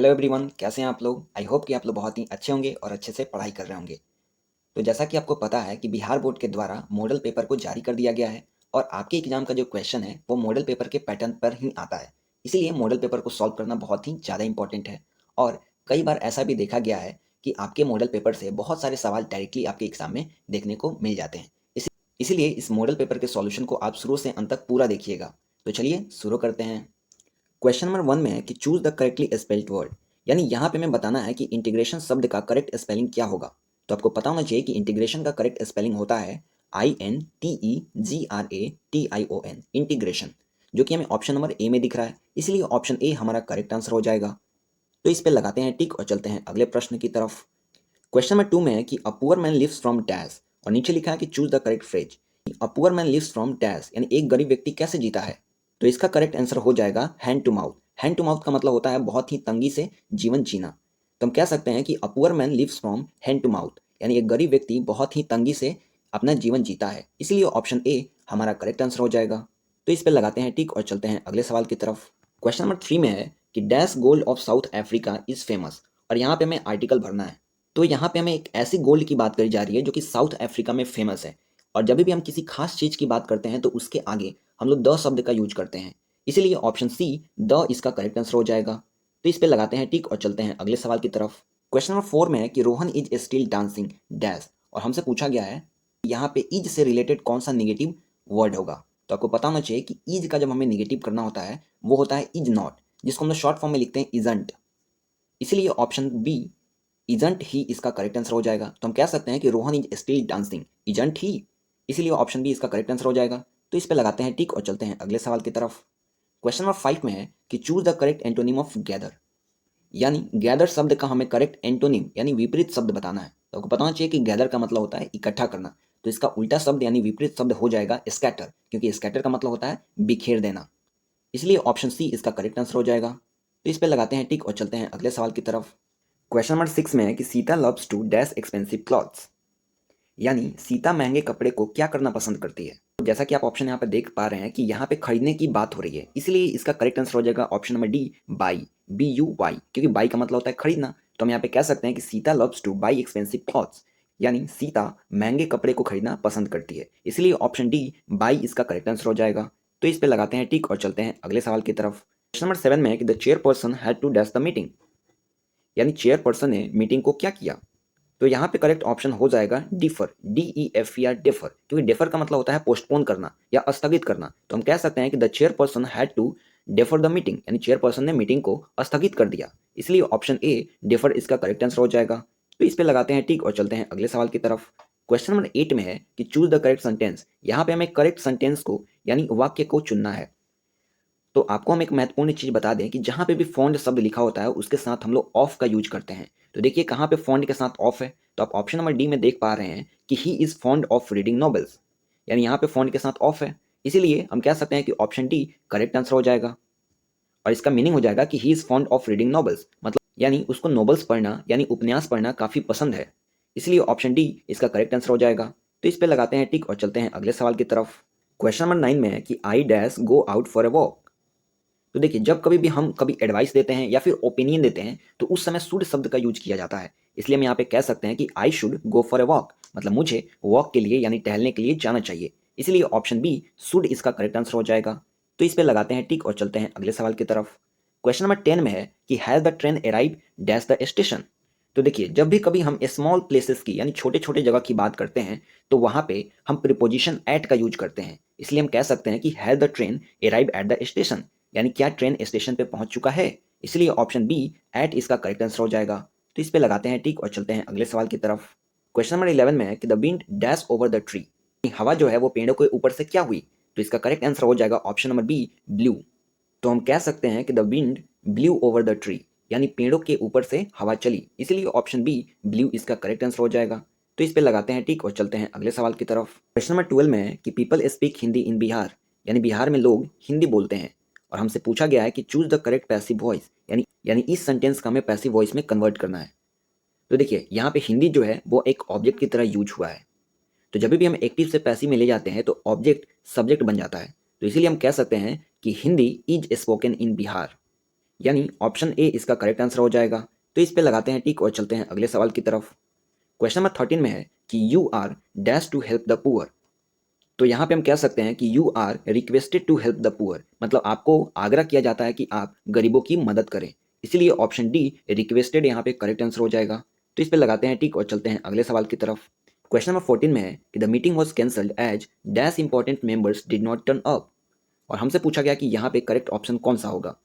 Hello everyone, कैसे हैं आप लोग। आई होप कि आप लोग बहुत ही अच्छे होंगे और अच्छे से पढ़ाई कर रहे होंगे। तो जैसा कि आपको पता है कि बिहार बोर्ड के द्वारा मॉडल पेपर को जारी कर दिया गया है और आपके एग्जाम का जो क्वेश्चन है वो मॉडल पेपर के पैटर्न पर ही आता है। इसीलिए मॉडल पेपर को सॉल्व करना बहुत ही ज़्यादा इंपॉर्टेंट है। और कई बार ऐसा भी देखा गया है कि आपके मॉडल पेपर से बहुत सारे सवाल डायरेक्टली आपके एग्जाम में देखने को मिल जाते हैं। इसीलिए इस मॉडल पेपर के सॉल्यूशन को आप शुरू से अंत तक पूरा देखिएगा। तो चलिए शुरू करते हैं। क्वेश्चन नंबर 1 में है कि choose the correctly spelled word, यानी यहाँ पे हमें बताना है कि इंटीग्रेशन शब्द का करेक्ट स्पेलिंग क्या होगा। तो आपको पता होना चाहिए कि इंटीग्रेशन का करेक्ट स्पेलिंग होता है INTEGRATION, इंटीग्रेशन, जो कि हमें ऑप्शन नंबर ए में दिख रहा है। इसलिए ऑप्शन ए हमारा करेक्ट आंसर हो जाएगा। तो इस पे लगाते हैं टिक और चलते हैं अगले प्रश्न की तरफ। क्वेश्चन नंबर 2 में है कि a poor man lives from dash, और नीचे लिखा है कि choose the correct phrase. A poor man lives from dash, यानी एक गरीब व्यक्ति कैसे जीता है। तो इसका करेक्ट आंसर हो जाएगा hand to mouth. Hand to mouth का मतलब होता है बहुत ही तंगी से जीवन जीना। तो हम कह सकते हैं कि a poor man lives from hand to mouth, यानी एक गरीब व्यक्ति बहुत ही तंगी से अपना जीवन जीता है। इसलिए ऑप्शन ए हमारा करेक्ट आंसर हो जाएगा। तो इस पर लगाते हैं टिक और चलते हैं अगले सवाल की तरफ। क्वेश्चन नंबर 3 में है कि dash gold of south Africa is famous, और यहाँ पे हमें आर्टिकल भरना है। तो यहाँ पे हमें एक ऐसी गोल्ड की बात करी जा रही है जो कि साउथ अफ्रीका में फेमस है। और जब भी हम किसी खास चीज़ की बात करते हैं तो उसके आगे हम लोग द शब्द का यूज करते हैं। इसीलिए ऑप्शन सी द इसका करेक्ट आंसर हो जाएगा। तो इस पे लगाते हैं टिक और चलते हैं अगले सवाल की तरफ। क्वेश्चन नंबर 4 में है कि Rohan is still dancing dash, और हमसे पूछा गया है यहाँ पे इज से रिलेटेड कौन सा निगेटिव वर्ड होगा। तो आपको पता होना चाहिए कि इज का जब हमें निगेटिव करना होता है वो होता है इज नॉट, जिसको हम लोग शॉर्ट फॉर्म में लिखते हैं इजंट। इसलिए ऑप्शन बी इजंट ही इसका करेक्ट आंसर हो जाएगा। तो हम कह सकते हैं कि Rohan is still dancing isn't he, इसीलिए ऑप्शन बी इसका करेक्ट आंसर हो जाएगा। तो इस पे लगाते हैं टिक और चलते हैं अगले सवाल की तरफ। क्वेश्चन नंबर 5 में है कि choose the correct antonym of gather, यानी गैदर शब्द का हमें करेक्ट एंटोनिम यानी विपरीत शब्द बताना है। तो आपको बताना चाहिए कि गैदर का मतलब होता है इकट्ठा करना। तो इसका उल्टा शब्द यानी विपरीत शब्द हो जाएगा स्कैटर, क्योंकि स्कैटर का मतलब होता है बिखेर देना। इसलिए ऑप्शन सी इसका करेक्ट आंसर हो जाएगा। तो इस पे लगाते हैं टिक और चलते हैं अगले सवाल की तरफ। क्वेश्चन नंबर 6 में है कि Sita loves to dash expensive clothes, यानी सीता महंगे कपड़े को क्या करना पसंद करती है। तो जैसा कि आप ऑप्शन यहाँ पे देख पा रहे हैं कि यहाँ पे खरीदने की बात हो रही है, इसलिए इसका करेक्ट आंसर हो जाएगा option number D by, BUY, क्योंकि बाई का मतलब होता है खरीदना। तो हम यहाँ पे कह सकते हैं कि Sita loves two by expensive clothes, यानी सीता महंगे कपड़े को खरीदना पसंद करती है। इसलिए ऑप्शन डी बाई इसका करेक्ट आंसर हो जाएगा। तो इस पे लगाते हैं टिक और चलते हैं अगले सवाल की तरफ। क्वेश्चन नंबर 7 में है कि the chairperson had to dash the meeting, यानी चेयरपर्सन ने मीटिंग को क्या किया। तो यहाँ पे करेक्ट ऑप्शन हो जाएगा डिफर, DEFER, डिफर, क्योंकि डिफर का मतलब होता है पोस्टपोन करना या स्थगित करना। तो हम कह सकते हैं कि the chairperson had to defer the meeting, यानी चेयरपर्सन ने मीटिंग को स्थगित कर दिया। इसलिए ऑप्शन ए डिफर इसका करेक्ट आंसर हो जाएगा। तो इस पे लगाते हैं टिक और चलते हैं अगले सवाल की तरफ। क्वेश्चन नंबर 8 में है कि चूज द करेक्ट सेंटेंस, यहाँ पे हमें करेक्ट सेंटेंस को यानी वाक्य को चुनना है। तो आपको हम एक महत्वपूर्ण चीज़ बता दें कि जहाँ पे भी फॉन्ट शब्द लिखा होता है उसके साथ हम लोग ऑफ का यूज करते हैं। तो देखिए कहाँ पे फॉन्ट के साथ ऑफ है, तो आप ऑप्शन नंबर डी में देख पा रहे हैं कि he is fond of reading novels, यानी यहाँ पे फॉन्ट के साथ ऑफ है। इसीलिए हम कह सकते हैं कि ऑप्शन डी करेक्ट आंसर हो जाएगा। और इसका मीनिंग हो जाएगा कि he is fond of reading novels, मतलब यानी उसको नॉवेल्स पढ़ना यानी उपन्यास पढ़ना काफ़ी पसंद है। इसलिए ऑप्शन डी इसका करेक्ट आंसर हो जाएगा। तो इस पे लगाते हैं टिक और चलते हैं अगले सवाल की तरफ। क्वेश्चन नंबर 9 में है कि I dash go out for a walk. तो देखिए जब कभी भी हम कभी एडवाइस देते हैं या फिर ओपिनियन देते हैं तो उस समय शुड शब्द का यूज किया जाता है। इसलिए हम यहाँ पे कह सकते हैं कि I should go for a walk, मतलब मुझे वॉक के लिए यानी टहलने के लिए जाना चाहिए। इसलिए ऑप्शन बी शुड इसका करेक्ट आंसर हो जाएगा। तो इस पे लगाते हैं टिक और चलते हैं अगले सवाल की तरफ। क्वेश्चन नंबर 10 में है कि has the train arrive dash the station. तो देखिए जब भी कभी हम स्मॉल प्लेसेस की यानी छोटे छोटे जगह की बात करते हैं तो वहाँ पे हम प्रीपोजिशन एट का यूज करते हैं। इसलिए हम कह सकते हैं कि has the train arrive at the station, यानी क्या ट्रेन स्टेशन पे पहुंच चुका है। इसलिए ऑप्शन बी एट इसका करेक्ट आंसर हो जाएगा। तो इस पे लगाते हैं टिक और चलते हैं अगले सवाल की तरफ। क्वेश्चन नंबर 11 में है कि the wind dash over the tree, हवा जो है वो पेड़ों के ऊपर से क्या हुई। तो इसका करेक्ट आंसर हो जाएगा ऑप्शन नंबर बी ब्लू। तो हम कह सकते हैं कि the wind blue over the tree, यानी पेड़ों के ऊपर से हवा चली। इसलिए ऑप्शन बी ब्लू इसका करेक्ट आंसर हो जाएगा। तो इस पे लगाते हैं टिक और चलते हैं अगले सवाल की तरफ। क्वेश्चन नंबर 12 में है कि पीपल स्पीक हिंदी इन बिहार, यानी बिहार में लोग हिंदी बोलते हैं। और हमसे पूछा गया है कि choose the correct passive voice, यानी इस सेंटेंस का हमें पैसिव वॉइस में कन्वर्ट करना है। तो देखिए यहाँ पे हिंदी जो है वो एक ऑब्जेक्ट की तरह यूज हुआ है। तो जब भी हम एक्टिव से पैसिव में ले जाते हैं तो ऑब्जेक्ट सब्जेक्ट बन जाता है। तो इसीलिए हम कह सकते हैं कि Hindi is spoken in Bihar, यानी ऑप्शन ए इसका करेक्ट आंसर हो जाएगा। तो इस पे लगाते हैं टिक और चलते हैं अगले सवाल की तरफ। क्वेश्चन नंबर 13 में है कि you are dash to help the poor. तो यहाँ पे हम कह सकते हैं कि you are requested to help the poor, मतलब आपको आग्रह किया जाता है कि आप गरीबों की मदद करें। इसीलिए ऑप्शन डी रिक्वेस्टेड यहाँ पे करेक्ट आंसर हो जाएगा। तो इस पे लगाते हैं टिक और चलते हैं अगले सवाल की तरफ। क्वेश्चन नंबर 14 में है कि the meeting was cancelled as dash important members did not turn up. और हमसे पूछा गया कि यहाँ पे करेक्ट ऑप्शन कौन सा होगा।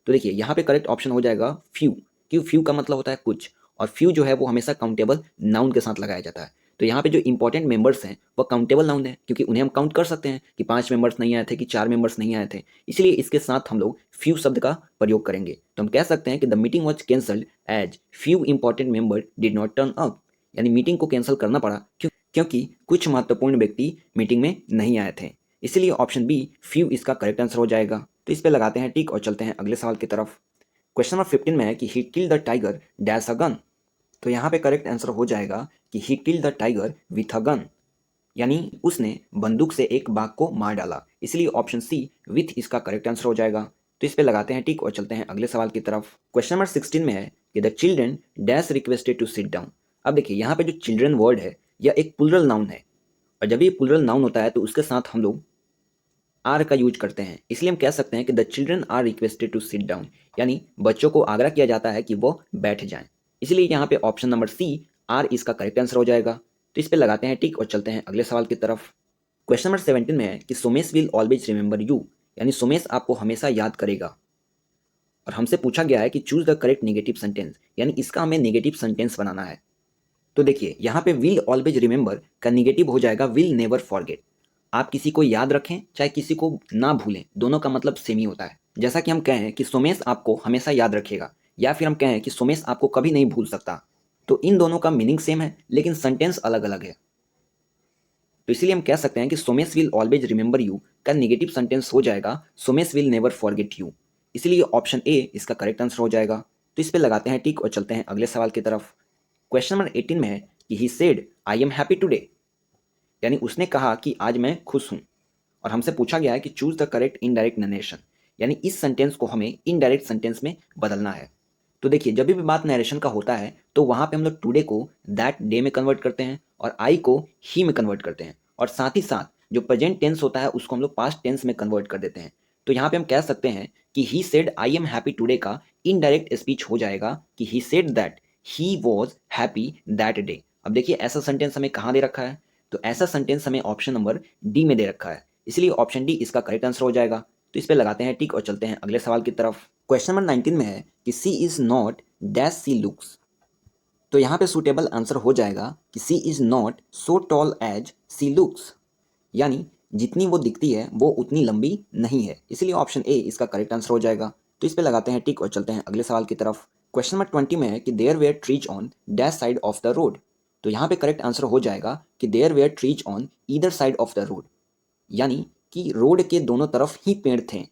तो देखिए यहाँ पे करेक्ट ऑप्शन हो जाएगा फ्यू, क्यों फ्यू का मतलब होता है कुछ, और फ्यू जो है वो हमेशा काउंटेबल नाउन के साथ लगाया जाता है। तो यहाँ पे जो इंपॉर्टेंट मेंबर्स हैं वो काउंटेबल नाउन है, क्योंकि उन्हें हम काउंट कर सकते हैं कि 5 मेंबर्स नहीं आए थे कि 4 मेंबर्स नहीं आए थे, इसलिए इसके साथ हम लोग फ्यू शब्द का प्रयोग करेंगे। तो हम कह सकते हैं कि the meeting was cancelled as few important member did not turn up, यानी मीटिंग को कैंसिल करना पड़ा क्योंकि कुछ महत्वपूर्ण व्यक्ति मीटिंग में नहीं आए थे। इसलिए ऑप्शन बी फ्यू इसका करेक्ट आंसर हो जाएगा। तो इस पे लगाते हैं टिक और चलते हैं अगले सवाल की तरफ। क्वेश्चन नंबर 15 में है कि he kill the tiger dash a gun. तो यहाँ पे करेक्ट आंसर हो जाएगा कि he kill the tiger with a gun, यानी उसने बंदूक से एक बाघ को मार डाला। इसलिए ऑप्शन सी विथ इसका करेक्ट आंसर हो जाएगा। तो इस पे लगाते हैं टिक और चलते हैं अगले सवाल की तरफ। क्वेश्चन नंबर 16 में है कि the children dash requested to sit down. अब देखिए यहाँ पे जो चिल्ड्रन वर्ड है यह एक प्लूरल नाउन है, और जब ये प्लूरल नाउन होता है तो उसके साथ हम लोग आर का यूज करते हैं। इसलिए हम कह सकते हैं कि the children are requested to sit down, यानी बच्चों को आग्रह किया जाता है कि वो बैठ जाएं। इसलिए यहाँ पे ऑप्शन नंबर सी आर इसका करेक्ट आंसर हो जाएगा। तो इस पे लगाते हैं टिक और चलते हैं अगले सवाल की तरफ। क्वेश्चन नंबर 17 में है कि Sumesh will always remember you, यानी सुमेश आपको हमेशा याद करेगा। और हमसे पूछा गया है कि choose the correct negative sentence, यानी इसका हमें नेगेटिव सेंटेंस बनाना है। तो देखिए यहाँ पे विल ऑलवेज रिमेंबर का नेगेटिव हो जाएगा विल नेवर फॉरगेट। आप किसी को याद रखें चाहे किसी को ना भूलें, दोनों का मतलब सेम ही होता है। जैसा कि हम कहें कि सुमेश आपको हमेशा याद रखेगा, या फिर हम कहें कि सुमेश आपको कभी नहीं भूल सकता, तो इन दोनों का मीनिंग सेम है लेकिन सेंटेंस अलग अलग है। तो इसलिए हम कह सकते हैं कि Sumesh will always remember you का नेगेटिव सेंटेंस हो जाएगा Sumesh will never forget you. इसलिए ऑप्शन ए इसका करेक्ट आंसर हो जाएगा। तो इस पे लगाते हैं टिक और चलते हैं अगले सवाल की तरफ। क्वेश्चन नंबर 18 में है कि he said I am happy today, यानी उसने कहा कि आज मैं खुश हूं। और हमसे पूछा गया है कि choose the correct indirect narration, यानी इस सेंटेंस को हमें इनडायरेक्ट सेंटेंस में बदलना है। तो देखिए जब भी बात नरेशन का होता है तो वहां पे हम लोग टुडे को दैट डे में कन्वर्ट करते हैं और आई को ही में कन्वर्ट करते हैं, और साथ ही साथ जो प्रेजेंट टेंस होता है उसको हम लोग पास्ट टेंस में कन्वर्ट कर देते हैं। तो यहाँ पे हम कह सकते हैं कि he said I am happy today का इनडायरेक्ट स्पीच हो जाएगा कि he said that he was happy that day. अब देखिए ऐसा सेंटेंस हमें कहाँ दे रखा है, तो ऐसा सेंटेंस हमें ऑप्शन नंबर डी में दे रखा है। इसलिए ऑप्शन डी इसका करेक्ट आंसर हो जाएगा। तो इस पे लगाते हैं टिक और चलते हैं अगले सवाल की तरफ। क्वेश्चन नंबर 19 में है कि she is not dash she looks. तो यहाँ पे सुटेबल आंसर हो जाएगा कि she is not so tall as she looks, यानी जितनी वो दिखती है वो उतनी लंबी नहीं है। इसलिए ऑप्शन ए इसका करेक्ट आंसर हो जाएगा। तो इस पे लगाते हैं टिक और चलते हैं अगले सवाल की तरफ। क्वेश्चन नंबर 20 में है कि there were trees on dash side of the road. तो यहाँ पे करेक्ट आंसर हो जाएगा कि there were trees on either side of the road, यानी कि रोड के दोनों तरफ ही पेड़ थे।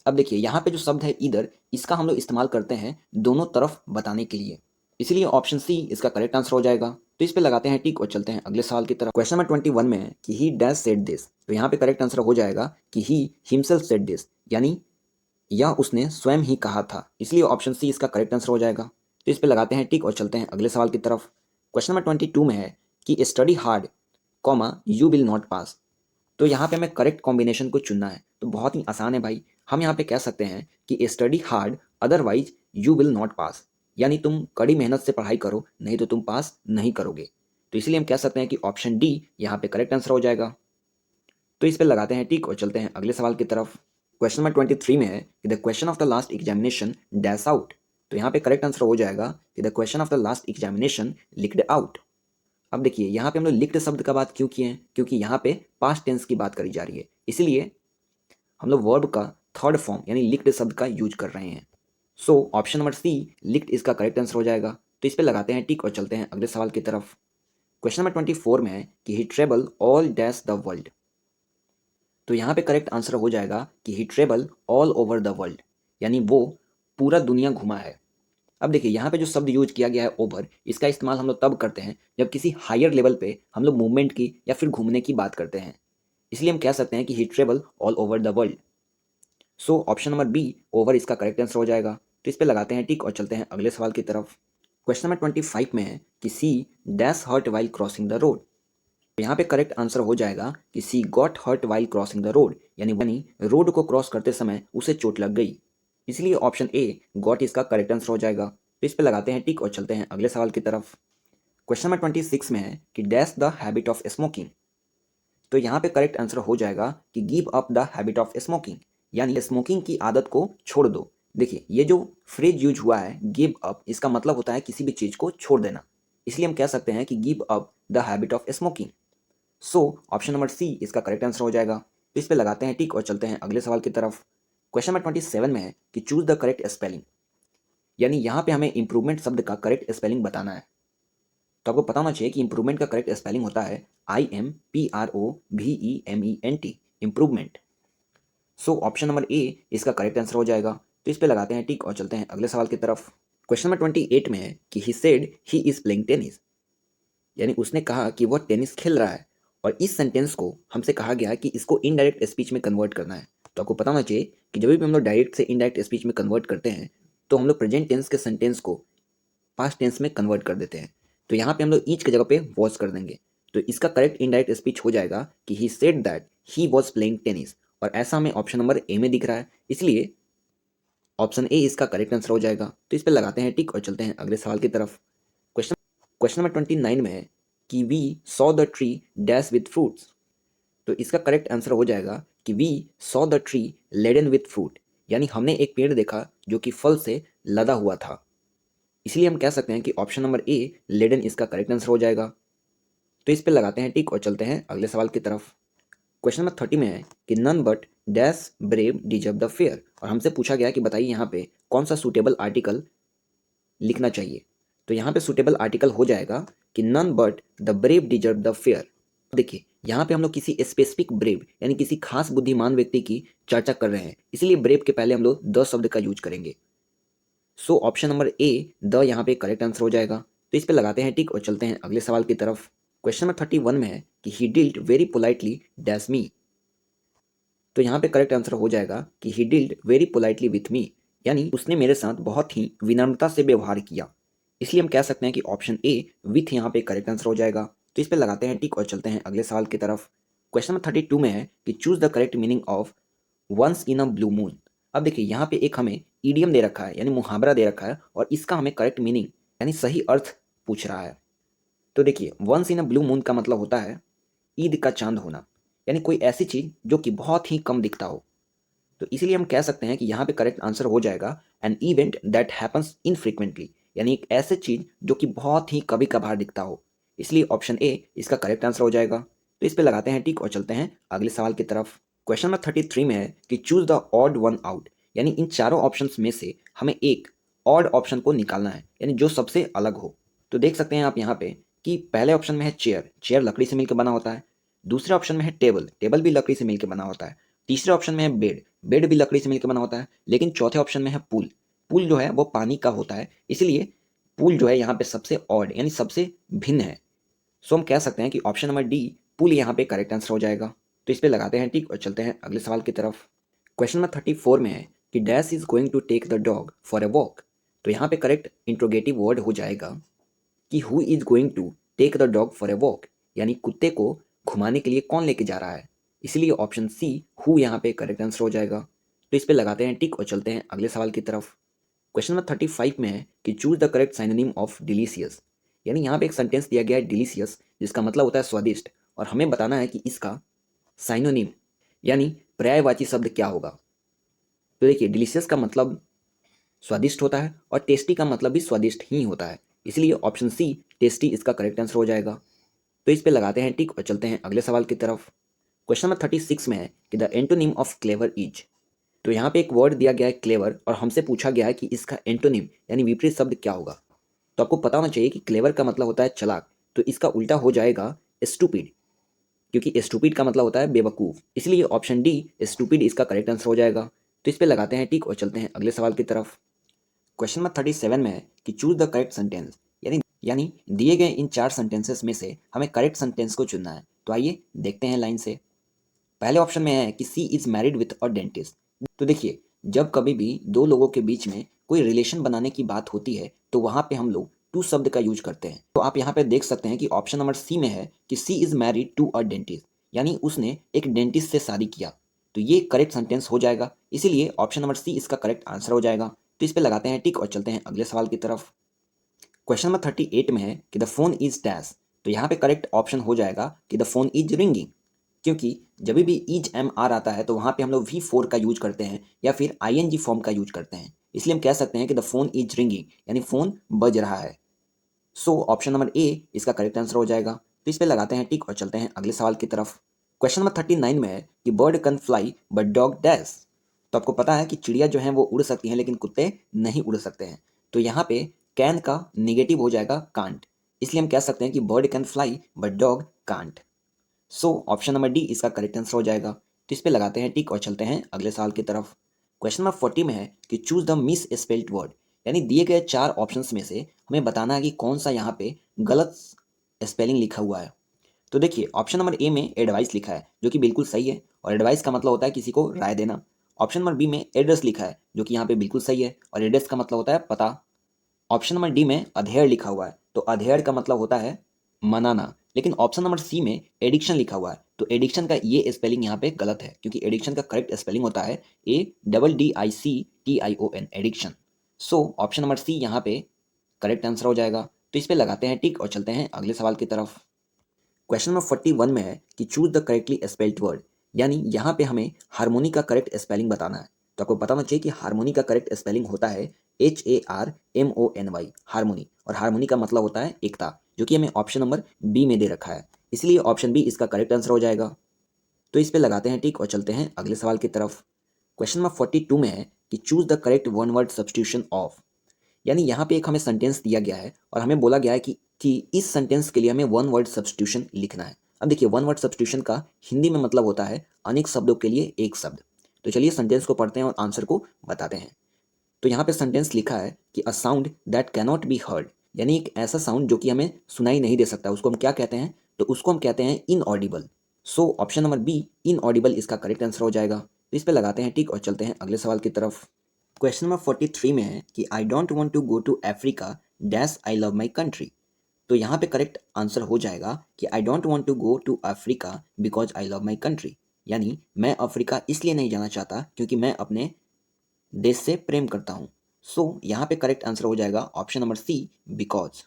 अब देखिए यहाँ पे जो शब्द है इधर, इसका हम लोग इस्तेमाल करते हैं दोनों तरफ बताने के लिए, इसलिए ऑप्शन सी इसका करेक्ट आंसर हो जाएगा। तो इस पे लगाते हैं टिक और चलते हैं अगले सवाल की तरफ। क्वेश्चन नंबर 21 में है कि ही डैश सेड दिस। तो यहाँ पे करेक्ट आंसर हो जाएगा कि ही हिमसेल्फ सेड दिस, यानी यह उसने स्वयं ही कहा था। इसलिए ऑप्शन सी इसका करेक्ट आंसर हो जाएगा। तो इस पे लगाते हैं टिक और चलते हैं अगले सवाल की तरफ। क्वेश्चन नंबर 22 में है कि study hard comma you will not pass. तो यहाँ पे हमें करेक्ट कॉम्बिनेशन को चुनना है, तो बहुत ही आसान है भाई। हम यहाँ पे कह सकते हैं कि study hard otherwise you will not pass, यानी तुम कड़ी मेहनत से पढ़ाई करो नहीं तो तुम पास नहीं करोगे। तो इसलिए हम कह सकते हैं कि ऑप्शन डी यहाँ पे करेक्ट आंसर हो जाएगा। तो इस पे लगाते हैं टिक और चलते हैं अगले सवाल की तरफ। क्वेश्चन नंबर 23 में है कि the question of the last examination dash out. तो यहाँ पे करेक्ट आंसर हो जाएगा कि the question of the last examination licked out. अब देखिए यहाँ पे हम लोग लिक्ड शब्द का बात क्यों किए हैं, क्योंकि यहाँ पे पास्ट टेंस की बात करी जा रही है, इसलिए हम लोग वर्ब का थर्ड फॉर्म यानी लिक्ड शब्द का यूज कर रहे हैं। So option number C licked इसका करेक्ट आंसर हो जाएगा। तो इस पे लगाते हैं टिक और चलते हैं अगले सवाल की तरफ। क्वेश्चन नंबर 24 में है कि he travel all dash the world. तो यहाँ पे करेक्ट आंसर हो जाएगा कि he travel all over the world, यानी वो पूरा दुनिया घुमा है। अब देखिए यहाँ पे जो शब्द यूज किया गया है ओवर, इसका इस्तेमाल हम लोग तब करते हैं जब किसी हायर लेवल पे हम लोग मूवमेंट की या फिर घूमने की बात करते हैं। इसलिए हम कह सकते हैं कि he travel all over the world. So option number B over इसका करेक्ट आंसर हो जाएगा। तो इस पे लगाते हैं टिक और चलते हैं अगले सवाल की तरफ। क्वेश्चन नंबर 25 में है कि she dash hurt while crossing the road. यहाँ पे करेक्ट आंसर हो जाएगा कि she got hurt while crossing the road, यानी रोड को क्रॉस करते समय उसे चोट लग गई, इसलिए ऑप्शन ए गॉट इसका करेक्ट आंसर हो जाएगा। तो इस पे लगाते हैं टिक और चलते हैं अगले सवाल की तरफ। क्वेश्चन नंबर 26 में है कि dash the habit of smoking. तो यहाँ पे करेक्ट आंसर हो जाएगा कि give up the habit of smoking, यानी स्मोकिंग की आदत को छोड़ दो। देखिए ये जो फ्रेज यूज हुआ है गिव अप, इसका मतलब होता है किसी भी चीज़ को छोड़ देना, इसलिए हम कह सकते हैं कि give up the habit of smoking. So option number C इसका करेक्ट आंसर हो जाएगा। तो इस पे लगाते हैं टिक और चलते हैं अगले सवाल की तरफ। क्वेश्चन नंबर 27 में है कि चूज द करेक्ट स्पेलिंग, यानी यहाँ पे हमें इंप्रूवमेंट शब्द का करेक्ट स्पेलिंग बताना है। तो आपको पता होना चाहिए कि इंप्रूवमेंट का करेक्ट स्पेलिंग होता है IMPROVEMENT, improvement. So option number A इसका करेक्ट आंसर हो जाएगा। तो इस पे लगाते हैं टिक और चलते हैं अगले सवाल की तरफ। क्वेश्चन नंबर 28 में है कि he said he is playing tennis, यानी उसने कहा कि वह टेनिस खेल रहा है, और इस सेंटेंस को हमसे कहा गया कि इसको इनडायरेक्ट स्पीच में कन्वर्ट करना है। तो आपको पता होना चाहिए कि जब भी हम लोग डायरेक्ट से इनडायरेक्ट स्पीच में कन्वर्ट करते हैं तो हम लोग प्रेजेंट टेंस के सेंटेंस को पास्ट टेंस में कन्वर्ट कर देते हैं। तो यहाँ पे हम लोग ईच की जगह पे वॉज कर देंगे। तो इसका करेक्ट इनडायरेक्ट स्पीच हो जाएगा कि he said that he was playing tennis, और ऐसा हमें ऑप्शन नंबर ए में दिख रहा है, इसलिए ऑप्शन ए इसका करेक्ट आंसर हो जाएगा। तो इस पर लगाते हैं टिक और चलते हैं अगले सवाल की तरफ। क्वेश्चन नंबर 29 में है कि we saw the tree dash with fruits. तो इसका करेक्ट आंसर हो जाएगा कि we saw the tree laden with fruit, यानी हमने एक पेड़ देखा जो कि फल से लदा हुआ था, इसलिए हम कह सकते हैं कि ऑप्शन नंबर ए लेडन इसका करेक्ट आंसर हो जाएगा। तो इस पे लगाते हैं टिक और चलते हैं अगले सवाल की तरफ। क्वेश्चन नंबर 30 में है कि none but dash brave deserve the fair, और हमसे पूछा गया कि बताइए यहाँ पे कौन सा सूटेबल आर्टिकल लिखना चाहिए। तो यहाँ पे सूटेबल आर्टिकल हो जाएगा कि none but the brave deserve the fair. देखिए यहाँ पे हम लोग किसी स्पेसिफिक ब्रेव यानी किसी खास बुद्धिमान व्यक्ति की चर्चा कर रहे हैं, इसलिए ब्रेव के पहले हम लोग द शब्द का यूज करेंगे। सो ऑप्शन नंबर ए द यहाँ पे करेक्ट आंसर हो जाएगा। तो इस पे लगाते हैं टिक और चलते हैं अगले सवाल की तरफ। क्वेश्चन नंबर 31 में है कि he dealt very politely dash me. तो यहाँ पे करेक्ट आंसर हो जाएगा कि he dealt very politely with me, यानी उसने मेरे साथ बहुत ही विनम्रता से व्यवहार किया, इसलिए हम कह सकते हैं कि ऑप्शन ए विथ यहाँ पे करेक्ट आंसर हो जाएगा। तो इस पे लगाते हैं टिक और चलते हैं अगले सवाल की तरफ। क्वेश्चन नंबर 32 में है कि choose the correct meaning of once in a blue moon. अब देखिए यहाँ पे एक हमें ईडियम दे रखा है, यानी मुहावरा दे रखा है, और इसका हमें करेक्ट मीनिंग यानी सही अर्थ पूछ रहा है। तो देखिए once in a blue moon का मतलब होता है ईद का चांद होना, यानी कोई ऐसी चीज़ जो कि बहुत ही कम दिखता हो। तो इसीलिए हम कह सकते हैं कि यहाँ पे करेक्ट आंसर हो जाएगा an event that happens infrequently, यानी एक ऐसी चीज़ जो कि बहुत ही कभी कभार दिखता हो, इसलिए ऑप्शन ए इसका करेक्ट आंसर हो जाएगा। तो इस पे लगाते हैं टिक और चलते हैं अगले सवाल की तरफ। क्वेश्चन नंबर 33 में है कि choose the odd one out, यानी इन चारों ऑप्शंस में से हमें एक ऑड ऑप्शन को निकालना है, यानी जो सबसे अलग हो। तो देख सकते हैं आप यहाँ पे कि पहले ऑप्शन में है चेयर, चेयर लकड़ी से मिलकर बना होता है। दूसरे ऑप्शन में है टेबल, टेबल भी लकड़ी से मिलकर बना होता है। तीसरे ऑप्शन में है बेड, बेड भी लकड़ी से मिलकर बना होता है। लेकिन चौथे ऑप्शन में है पूल, पूल जो है वो पानी का होता है, इसलिए पूल जो है यहाँ पे सबसे ऑड यानी सबसे भिन्न है। सो हम कह सकते हैं कि ऑप्शन नंबर डी पूल यहाँ पे करेक्ट आंसर हो जाएगा। तो इस पे लगाते हैं टिक और चलते हैं अगले सवाल की तरफ। क्वेश्चन नंबर 34 में है कि dash is going to take the dog for a walk. तो यहाँ पे करेक्ट इंट्रोगेटिव वर्ड हो जाएगा कि who is going to take the dog for a walk, यानी कुत्ते को घुमाने के लिए कौन लेके जा रहा है, इसलिए ऑप्शन सी हु यहाँ पे करेक्ट आंसर हो जाएगा। तो इस पे लगाते हैं टिक और चलते हैं अगले सवाल की तरफ। क्वेश्चन नंबर 35 में है कि choose the correct synonym of delicious, यानी यहाँ पे एक सेंटेंस दिया गया है डिलीशियस जिसका मतलब होता है स्वादिष्ट, और हमें बताना है कि इसका साइनोनिम यानी पर्यायवाची शब्द क्या होगा। तो देखिए डिलीशियस का मतलब स्वादिष्ट होता है और टेस्टी का मतलब भी स्वादिष्ट ही होता है, इसलिए ऑप्शन सी टेस्टी इसका करेक्ट आंसर हो जाएगा। तो इस पे लगाते हैं टिक और चलते हैं अगले सवाल की तरफ। क्वेश्चन नंबर 36 में है कि the antonym of clever is. तो यहाँ पे एक वर्ड दिया गया है क्लेवर, और हमसे पूछा गया है कि इसका एंटोनिम यानी विपरीत शब्द क्या होगा। तो आपको पता होना चाहिए कि क्लेवर का मतलब होता है चालाक, तो इसका उल्टा हो जाएगा स्टूपिड, क्योंकि स्टूपिड का मतलब होता है बेवकूफ़, इसलिए ऑप्शन डी स्टूपिड इसका करेक्ट आंसर हो जाएगा। तो इस पे लगाते हैं टिक और चलते हैं अगले सवाल की तरफ। क्वेश्चन नंबर 37 में है कि चूज द करेक्ट सेंटेंस, यानी दिए गए इन चार सेंटेंसेस में से हमें करेक्ट सेंटेंस को चुनना है। तो आइए देखते हैं लाइन से। पहले ऑप्शन में है कि she is married with a dentist, तो देखिए, जब कभी भी दो लोगों के बीच में कोई रिलेशन बनाने की बात होती है तो वहाँ पे हम लोग टू शब्द का यूज करते हैं। तो आप यहाँ पे देख सकते हैं कि ऑप्शन नंबर सी में है कि she is married to a dentist, यानी उसने एक डेंटिस्ट से शादी किया। तो ये करेक्ट सेंटेंस हो जाएगा, इसीलिए ऑप्शन नंबर सी इसका करेक्ट आंसर हो जाएगा। तो इस पे लगाते हैं टिक और चलते हैं अगले सवाल की तरफ। क्वेश्चन नंबर 38 में है कि द फोन इज डैश। तो यहाँ पे करेक्ट ऑप्शन हो जाएगा कि द फोन इज रिंगिंग, क्योंकि जब भी इज एम आर आता है तो वहाँ पे हम लोग वी फोर का यूज करते हैं या फिर आई एन जी फॉर्म का यूज करते हैं, इसलिए हम कह सकते हैं कि द फोन इज रिंगिंग, यानी फोन बज रहा है। सो ऑप्शन नंबर ए इसका करेक्ट आंसर हो जाएगा। तो इस पे लगाते हैं टिक और चलते हैं अगले सवाल की तरफ। क्वेश्चन नंबर 39 में है कि bird can fly but dog dash. तो आपको पता है कि चिड़िया जो है वो उड़ सकती हैं लेकिन कुत्ते नहीं उड़ सकते हैं। तो यहाँ पे कैन का निगेटिव हो जाएगा कांट, इसलिए हम कह सकते हैं कि bird can fly but dog can't. So option number D इसका करेक्ट आंसर हो जाएगा। तो इस पे लगाते हैं टिक और चलते हैं अगले सवाल की तरफ। क्वेश्चन नंबर 40 में है कि choose the miss spelled word, यानी दिए गए चार ऑप्शंस में से हमें बताना है कि कौन सा यहाँ पे गलत स्पेलिंग लिखा हुआ है। तो देखिए, ऑप्शन नंबर ए में एडवाइस लिखा है जो कि बिल्कुल सही है, और एडवाइस का मतलब होता है किसी को राय देना। ऑप्शन नंबर बी में एड्रेस लिखा है जो कि यहाँ पे बिल्कुल सही है, और एड्रेस का मतलब होता है पता। ऑप्शन नंबर डी में अधेड़ लिखा हुआ है, तो अधेड़ का मतलब होता है मनाना। लेकिन ऑप्शन नंबर सी में एडिक्शन लिखा हुआ है, तो एडिक्शन का ये स्पेलिंग यहाँ पे गलत है, क्योंकि एडिक्शन का करेक्ट स्पेलिंग होता है ADDICTION, addiction. So option number C यहाँ पे करेक्ट आंसर हो जाएगा। तो इस पे लगाते हैं टिक और चलते हैं अगले सवाल की तरफ। क्वेश्चन नंबर 41 में है कि choose the correctly spelled word, यानी यहाँ पे हमें हारमोनी का करेक्ट स्पेलिंग बताना है। तो आपको बताना चाहिए कि हारमोनी का करेक्ट स्पेलिंग होता है HARMONY, हारमोनी, और हारमोनी का मतलब होता है एकता, जो कि हमें ऑप्शन नंबर बी में दे रखा है, इसलिए ऑप्शन बी इसका करेक्ट आंसर हो जाएगा। तो इस पे लगाते हैं टिक और चलते हैं अगले सवाल की तरफ। क्वेश्चन नंबर 42 में है कि choose the correct one word substitution of, यानी यहाँ पे एक हमें सेंटेंस दिया गया है और हमें बोला गया है कि इस सेंटेंस के लिए हमें वन वर्ड सब्सटीट्यूशन लिखना है। अब देखिए, वन वर्ड सब्सटीट्यूशन का हिंदी में मतलब होता है अनेक शब्दों के लिए एक शब्द। तो चलिए सेंटेंस को पढ़ते हैं और आंसर को बताते हैं। तो यहाँ पे सेंटेंस लिखा है कि a sound that cannot be heard, यानी एक ऐसा साउंड जो कि हमें सुनाई नहीं दे सकता, उसको हम क्या कहते हैं? तो उसको हम कहते हैं inaudible. So option number B inaudible इसका करेक्ट आंसर हो जाएगा। तो इस पे लगाते हैं टिक और चलते हैं अगले सवाल की तरफ। क्वेश्चन नंबर 43 में है कि I don't want to go to Africa dash I love my country. तो यहाँ पे करेक्ट आंसर हो जाएगा कि I don't want to go to Africa because I love my country, यानी मैं अफ्रीका इसलिए नहीं जाना चाहता क्योंकि मैं अपने देश से प्रेम करता हूँ। सो यहाँ पे करेक्ट आंसर हो जाएगा ऑप्शन नंबर सी बिकॉज।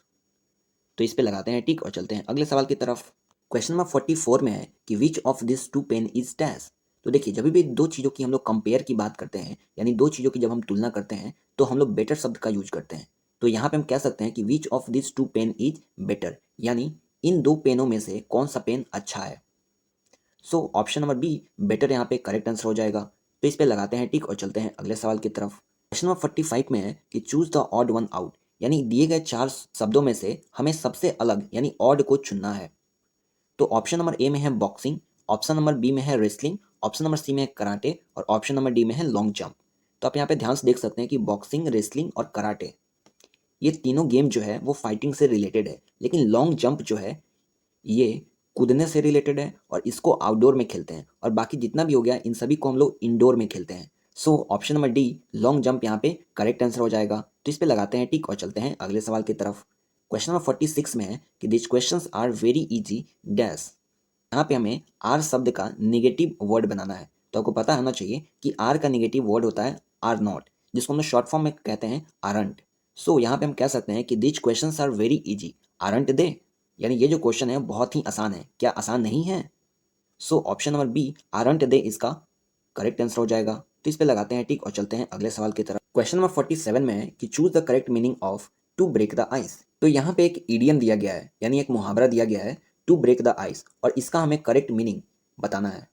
तो इस पे लगाते हैं टिक और चलते हैं अगले सवाल की तरफ। क्वेश्चन नंबर 44 में है कि which of this two pen is dash. तो देखिए, जब भी दो चीज़ों की हम लोग कंपेयर की बात करते हैं, यानी दो चीज़ों की जब हम तुलना करते हैं तो हम लोग बेटर शब्द का यूज करते हैं। तो यहाँ पे हम कह सकते हैं कि which of this two pen is better, यानी इन दो पेनों में से कौन सा पेन अच्छा है। So option number be better यहाँ पे करेक्ट आंसर हो जाएगा। तो इस पे लगाते हैं टिक और चलते हैं अगले सवाल की तरफ। क्वेश्चन नंबर 45 में है कि choose the odd one out, यानी दिए गए चार शब्दों में से हमें सबसे अलग यानी ऑड को चुनना है। तो ऑप्शन नंबर ए में है बॉक्सिंग, ऑप्शन नंबर बी में है रेसलिंग, ऑप्शन नंबर सी में है कराटे, और ऑप्शन नंबर डी में है लॉन्ग जंप। तो आप यहाँ पे ध्यान से देख सकते हैं कि बॉक्सिंग, रेसलिंग और कराटे, ये तीनों गेम जो है वो फाइटिंग से रिलेटेड है, लेकिन लॉन्ग जंप जो है ये कूदने से रिलेटेड है और इसको आउटडोर में खेलते हैं, और बाकी जितना भी हो गया इन सभी को हम लोग इंडोर में खेलते हैं। So option number D long jump यहाँ पे करेक्ट आंसर हो जाएगा। तो इस पे लगाते हैं टिक और चलते हैं अगले सवाल की तरफ। क्वेश्चन नंबर 46 में है कि this questions are very easy dash. यहाँ पे हमें आर शब्द का निगेटिव वर्ड बनाना है। तो आपको पता होना चाहिए कि आर का निगेटिव वर्ड होता है आर नॉट, जिसको हम शॉर्ट फॉर्म में कहते हैं आरंट। सो यहाँ पे हम कह सकते हैं कि this questions are very easy aren't they, यानी ये जो क्वेश्चन है बहुत ही आसान है, क्या आसान नहीं है? So option number B aren't they इसका करेक्ट आंसर हो जाएगा। तो इस पे लगाते हैं टिक और चलते हैं अगले सवाल की तरफ। क्वेश्चन नंबर 47 में है कि choose the correct meaning of to break the ice. तो यहाँ पे एक इडियम दिया गया है, यानी एक मुहावरा दिया गया है टू ब्रेक द आइस, और इसका हमें करेक्ट मीनिंग बताना है।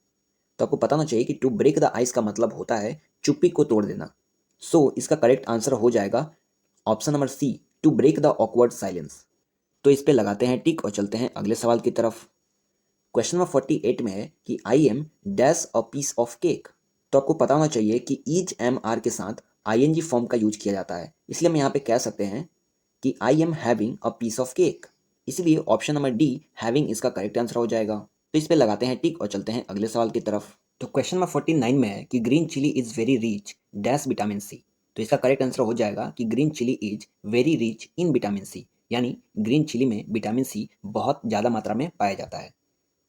तो आपको बताना चाहिए कि टू ब्रेक द आइस का मतलब होता है चुप्पी को तोड़ देना। सो इसका करेक्ट आंसर हो जाएगा option number C to break the awkward silence. तो इस पे लगाते हैं टिक और चलते हैं अगले सवाल की तरफ। क्वेश्चन नंबर 48 में है कि I am dash a piece of cake. तो आपको पता होना चाहिए कि ईज एम आर के साथ आईएनजी फॉर्म का यूज किया जाता है, इसलिए हम यहाँ पे कह सकते हैं कि I am having a piece of cake, इसलिए ऑप्शन नंबर डी हैविंग इसका करेक्ट आंसर हो जाएगा। तो इस पे लगाते हैं टिक और चलते हैं अगले सवाल की तरफ। तो क्वेश्चन नंबर 49 में है कि green chilli is very rich dash vitamin C. तो इसका करेक्ट आंसर हो जाएगा कि green chilli is very rich in vitamin C, यानी ग्रीन चिली में विटामिन सी बहुत ज़्यादा मात्रा में पाया जाता है,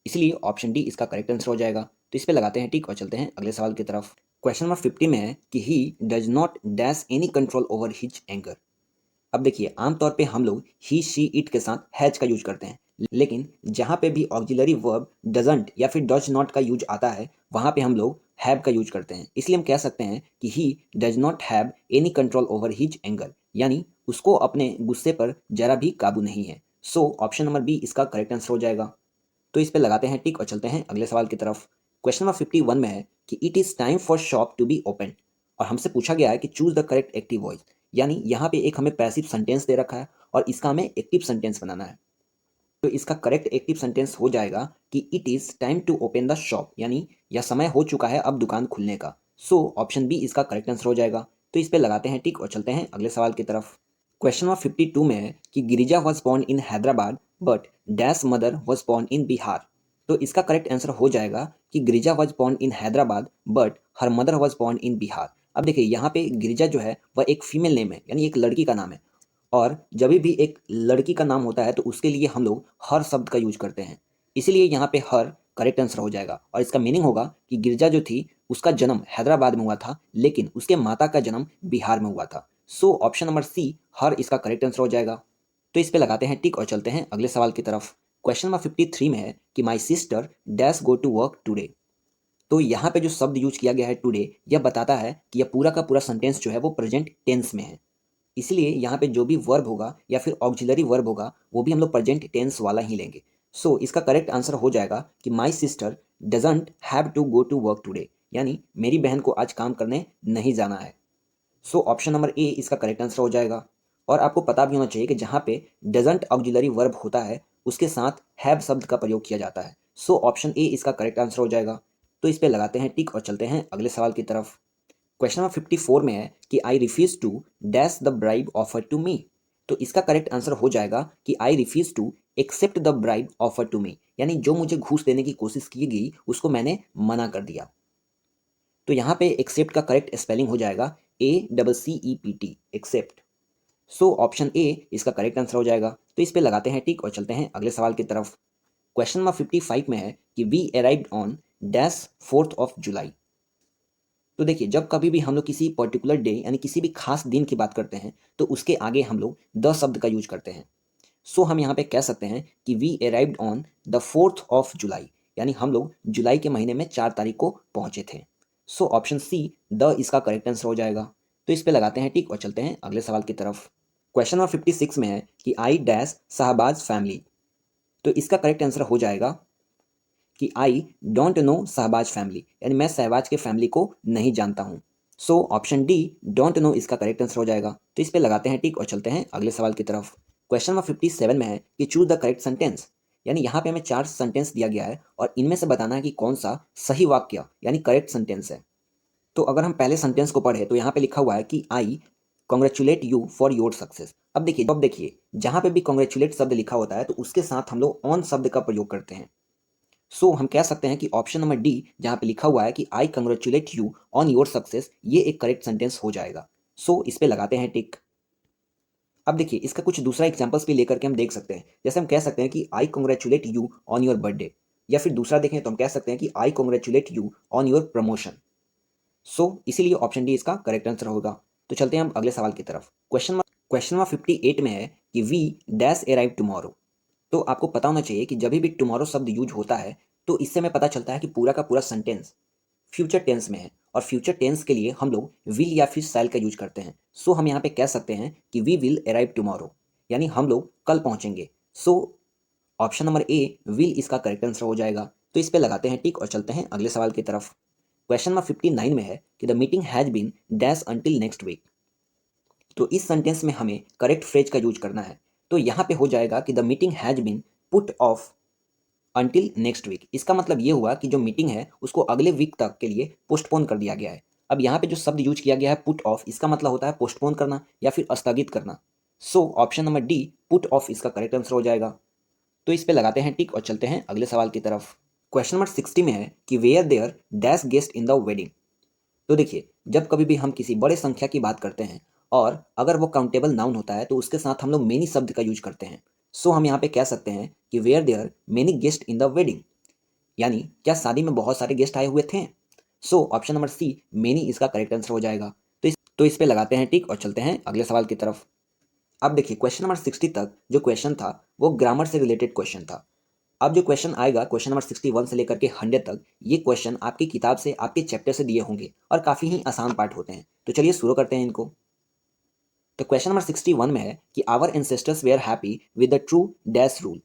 इसलिए ऑप्शन डी इसका करेक्ट आंसर हो जाएगा। तो इस पे लगाते हैं टिक और चलते हैं अगले सवाल की तरफ। क्वेश्चन नंबर 50 में है कि he does not dash any control over his anger. अब देखिए, आमतौर पे हम लोग ही शी इट के साथ हैज का यूज करते हैं, लेकिन जहाँ पे भी ऑक्सिलरी वर्ब डजंट या फिर डज नॉट का यूज आता है वहाँ पे हम लोग हैव का यूज करते हैं। इसलिए हम कह सकते हैं कि he does not have any control over his anger, यानी उसको अपने गुस्से पर जरा भी काबू नहीं है। सो ऑप्शन नंबर बी इसका करेक्ट आंसर हो जाएगा। तो इस पे लगाते हैं टिक और चलते हैं अगले सवाल की तरफ। क्वेश्चन नंबर 51 में है कि it is time for shop to be open, और हमसे पूछा गया है कि choose the correct active voice, यानी यहाँ पे एक हमें पैसिव सेंटेंस दे रखा है और इसका हमें एक्टिव सेंटेंस बनाना है। तो इसका करेक्ट एक्टिव सेंटेंस हो जाएगा कि it is time to open the shop, यानी यह समय हो चुका है अब दुकान खुलने का। सो ऑप्शन बी इसका करेक्ट आंसर हो जाएगा। तो इस पे लगाते हैं टिक और चलते हैं अगले सवाल की तरफ। क्वेश्चन नंबर 52 में है कि Girija was born in Hyderabad but dash mother was born in Bihar. तो इसका करेक्ट आंसर हो जाएगा कि Girija was born in Hyderabad but her mother was born in Bihar. अब देखिए, यहाँ पे गिरिजा जो है वह एक फीमेल नेम है, यानी एक लड़की का नाम है, और जब भी एक लड़की का नाम होता है तो उसके लिए हम लोग हर शब्द का यूज करते हैं, इसीलिए यहाँ पे हर करेक्ट आंसर हो जाएगा। और इसका मीनिंग होगा कि गिरजा जो थी उसका जन्म हैदराबाद में हुआ था, लेकिन उसके माता का जन्म बिहार में हुआ था। सो ऑप्शन नंबर सी हर इसका करेक्ट आंसर हो जाएगा। तो इस पे लगाते हैं टिक और चलते हैं अगले सवाल की तरफ। क्वेश्चन नंबर 53 में है कि my sister dash go to work today. तो यहाँ पे जो शब्द यूज किया गया है टुडे, यह बताता है कि यह पूरा का पूरा सेंटेंस जो है वो प्रेजेंट टेंस में है, इसलिए यहाँ पे जो भी वर्ब होगा या फिर ऑक्सिलरी वर्ब होगा वो भी हम लोग प्रेजेंट टेंस वाला ही लेंगे। सो इसका करेक्ट आंसर हो जाएगा कि my sister doesn't have to go to work today, यानी मेरी बहन को आज काम करने नहीं जाना है। सो ऑप्शन नंबर ए इसका करेक्ट आंसर हो जाएगा। और आपको पता भी होना चाहिए कि जहाँ पे डजंट ऑक्सिलरी वर्ब होता है उसके साथ हैव शब्द का प्रयोग किया जाता है। सो ऑप्शन ए इसका करेक्ट आंसर हो जाएगा। तो इस पे लगाते हैं टिक और चलते हैं अगले सवाल की तरफ। क्वेश्चन नंबर 54 में है कि I refuse to dash the bribe offer to me. तो इसका करेक्ट आंसर हो जाएगा कि I refuse to accept the bribe offer to me, यानी जो मुझे घूस देने की कोशिश की गई उसको मैंने मना कर दिया। तो यहाँ पे एक्सेप्ट का करेक्ट स्पेलिंग हो जाएगा ACCEPT, accept. So option A इसका करेक्ट आंसर हो जाएगा। तो इस पे लगाते हैं टिक और चलते हैं अगले सवाल की तरफ। क्वेश्चन नंबर 55 में है कि we arrived on dash 4th of July. तो देखिए, जब कभी भी हम लोग किसी पर्टिकुलर डे यानी किसी भी खास दिन की बात करते हैं तो उसके आगे हम लोग द शब्द का यूज करते हैं। सो हम यहाँ पे कह सकते हैं कि we arrived on the 4th of July, यानी हम लोग जुलाई के महीने में 4 तारीख को पहुंचे थे। सो ऑप्शन सी द इसका करेक्ट आंसर हो जाएगा। तो इस पे लगाते हैं टिक और चलते हैं अगले सवाल की तरफ। क्वेश्चन नंबर 56 में है कि आई डैश शाहबाज फैमिली। तो इसका करेक्ट आंसर हो जाएगा कि I don't know Shahbaz family, यानी मैं शहबाज के फैमिली को नहीं जानता हूँ। So option D don't know इसका करेक्ट आंसर हो जाएगा। तो इस पे लगाते हैं टिक और चलते हैं अगले सवाल की तरफ। क्वेश्चन नंबर 57 में है कि चूज द करेक्ट सेंटेंस, यानी यहाँ पे हमें 4 सेंटेंस दिया गया है और इनमें से बताना है कि कौन सा सही वाक्य यानी करेक्ट सेंटेंस है। तो अगर हम पहले सेंटेंस को पढ़े तो यहाँ पे लिखा हुआ है कि I congratulate you for your success. अब देखिए जहाँ पे भी कॉन्ग्रेचुलेट शब्द लिखा होता है तो उसके साथ हम लोग ऑन शब्द का प्रयोग करते हैं। सो हम कह सकते हैं कि ऑप्शन नंबर डी जहाँ पे लिखा हुआ है कि I congratulate you on your success, ये एक करेक्ट सेंटेंस हो जाएगा। सो इस पे लगाते हैं टिक। अब देखिए, इसका कुछ दूसरा एग्जांपल्स भी लेकर के हम देख सकते हैं। जैसे हम कह सकते हैं कि I congratulate you on your birthday, या फिर दूसरा देखें तो हम कह सकते हैं कि I congratulate you on your promotion. So इसीलिए ऑप्शन डी इसका करेक्ट आंसर होगा। तो चलते हैं हम अगले सवाल की तरफ। क्वेश्चन नंबर 58 में है कि वी डैश अराइव टुमारो। तो आपको पता होना चाहिए कि जब भी टुमारो शब्द यूज होता है तो इससे हमें पता चलता है कि पूरा का पूरा सेंटेंस फ्यूचर टेंस में है, और फ्यूचर टेंस के लिए हम लोग विल या फिर शैल का यूज करते हैं। सो हम यहाँ पे कह सकते हैं कि वी विल अराइव टुमारो, यानी हम लोग कल पहुंचेंगे। सो ऑप्शन नंबर ए विल इसका करेक्ट आंसर हो जाएगा। तो इस पे लगाते हैं टिक और चलते हैं अगले सवाल की तरफ। क्वेश्चन नंबर 59 में है कि the meeting has been dash until next week. तो इस सेंटेंस में हमें करेक्ट फ्रेज का यूज करना है। तो यहाँ पे हो जाएगा कि the meeting has been put off until next week. इसका मतलब ये हुआ कि जो मीटिंग है उसको अगले वीक तक के लिए पोस्टपोन कर दिया गया है। अब यहाँ पे जो शब्द यूज किया गया है पुट ऑफ, इसका मतलब होता है पोस्टपोन करना या फिर स्थगित करना। सो option number D put off इसका करेक्ट आंसर हो जाएगा। तो इस पे लगाते हैं टिक और चलते हैं अगले सवाल की तरफ। क्वेश्चन नंबर 60 में है कि were there dash guest in the wedding. तो देखिए, जब कभी भी हम किसी बड़े संख्या की बात करते हैं और अगर वो काउंटेबल नाउन होता है तो उसके साथ हम लोग मेनी शब्द का यूज करते हैं। सो हम यहाँ पे कह सकते हैं कि were there many guest in the wedding, यानी क्या शादी में बहुत सारे गेस्ट आए हुए थे। So option number see many इसका करेक्ट आंसर हो जाएगा। तो इस पे लगाते हैं टिक और चलते हैं अगले सवाल की तरफ। अब देखिए, क्वेश्चन नंबर 60 तक जो क्वेश्चन था वो ग्रामर से रिलेटेड क्वेश्चन था। अब जो क्वेश्चन आएगा क्वेश्चन नंबर 61 से लेकर के 100 तक, ये क्वेश्चन आपकी किताब से आपके चैप्टर से दिए होंगे और काफ़ी ही आसान पार्ट होते हैं। तो चलिए शुरू करते हैं इनको। तो क्वेश्चन नंबर 61 में है कि our ancestors were happy with the true dash rule.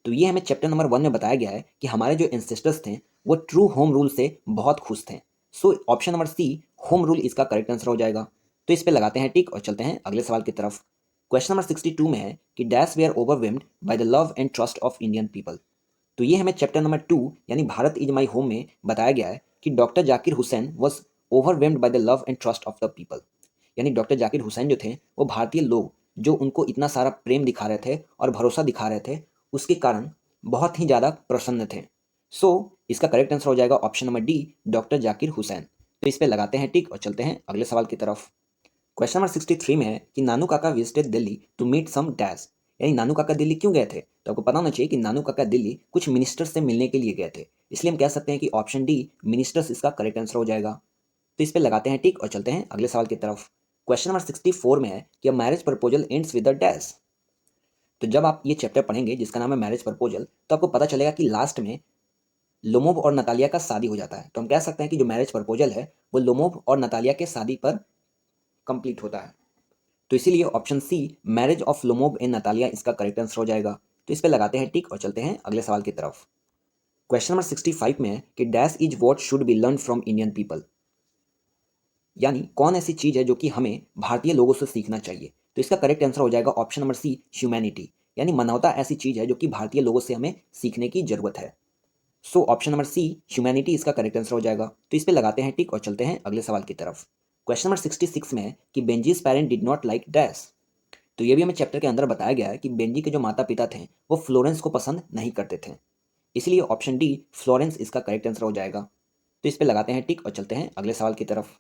तो ये हमें चैप्टर नंबर 1 में बताया गया है कि हमारे जो एंसेस्टर्स थे वो ट्रू होम रूल से बहुत खुश थे। So option number C home rule इसका करेक्ट आंसर हो जाएगा। तो इस पे लगाते हैं टिक और चलते हैं अगले सवाल की तरफ। क्वेश्चन नंबर 62 में है कि dash were overwhelmed by the love and trust of Indian people. तो ये हमें चैप्टर नंबर 2 यानी भारत इज माई होम में बताया गया है कि doctor Zakir Hussain was overwhelmed by the love and trust of the people. यानी डॉक्टर जाकिर हुसैन जो थे वो भारतीय लोग जो उनको इतना सारा प्रेम दिखा रहे थे और भरोसा दिखा रहे थे, उसके कारण बहुत ही ज़्यादा प्रसन्न थे। सो इसका करेक्ट आंसर हो जाएगा option number D doctor Zakir Hussain. तो इस पे लगाते हैं टिक और चलते हैं अगले सवाल की तरफ। क्वेश्चन नंबर 63 में है कि Nanu Kaka visited Delhi to meet some dash. यानी नानू काका दिल्ली क्यों गए थे, तो आपको पता होना चाहिए कि नानू काका दिल्ली कुछ मिनिस्टर्स से मिलने के लिए गए थे। इसलिए हम कह सकते हैं कि ऑप्शन डी मिनिस्टर्स इसका करेक्ट आंसर हो जाएगा। तो इस पे लगाते हैं टिक और चलते हैं अगले सवाल की तरफ। क्वेश्चन नंबर 64 में है कि marriage proposal ends with the dash. तो जब आप ये चैप्टर पढ़ेंगे जिसका नाम है मैरिज प्रपोजल, तो आपको पता चलेगा कि लास्ट में लोमोव और नतालिया का शादी हो जाता है। तो हम कह सकते हैं कि जो मैरिज प्रपोजल है वो लोमोव और नतालिया के शादी पर कंप्लीट होता है। तो इसीलिए option C marriage of Lomov and Natalya इसका करेक्ट आंसर हो जाएगा। तो इस पे लगाते हैं टिक और चलते हैं अगले सवाल की तरफ। क्वेश्चन नंबर 65 में है कि dash is what should be learn from Indian people. यानी कौन ऐसी चीज है जो कि हमें भारतीय लोगों से सीखना चाहिए। तो इसका करेक्ट आंसर हो जाएगा ऑप्शन नंबर सी ह्यूमैनिटी। यानी मानवता ऐसी चीज है जो कि भारतीय लोगों से हमें सीखने की जरूरत है। So option number C humanity इसका करेक्ट आंसर हो जाएगा। तो इस पे लगाते हैं टिक और चलते हैं अगले सवाल की तरफ। क्वेश्चन नंबर 66 में है कि Benjy's parent did not like dash. तो ये भी हमें चैप्टर के अंदर बताया गया है कि बेंजी के जो माता पिता थे वो फ्लोरेंस को पसंद नहीं करते थे। इसलिए ऑप्शन डी फ्लोरेंस इसका करेक्ट आंसर हो जाएगा। तो इस पे लगाते हैं टिक और चलते हैं अगले सवाल की तरफ।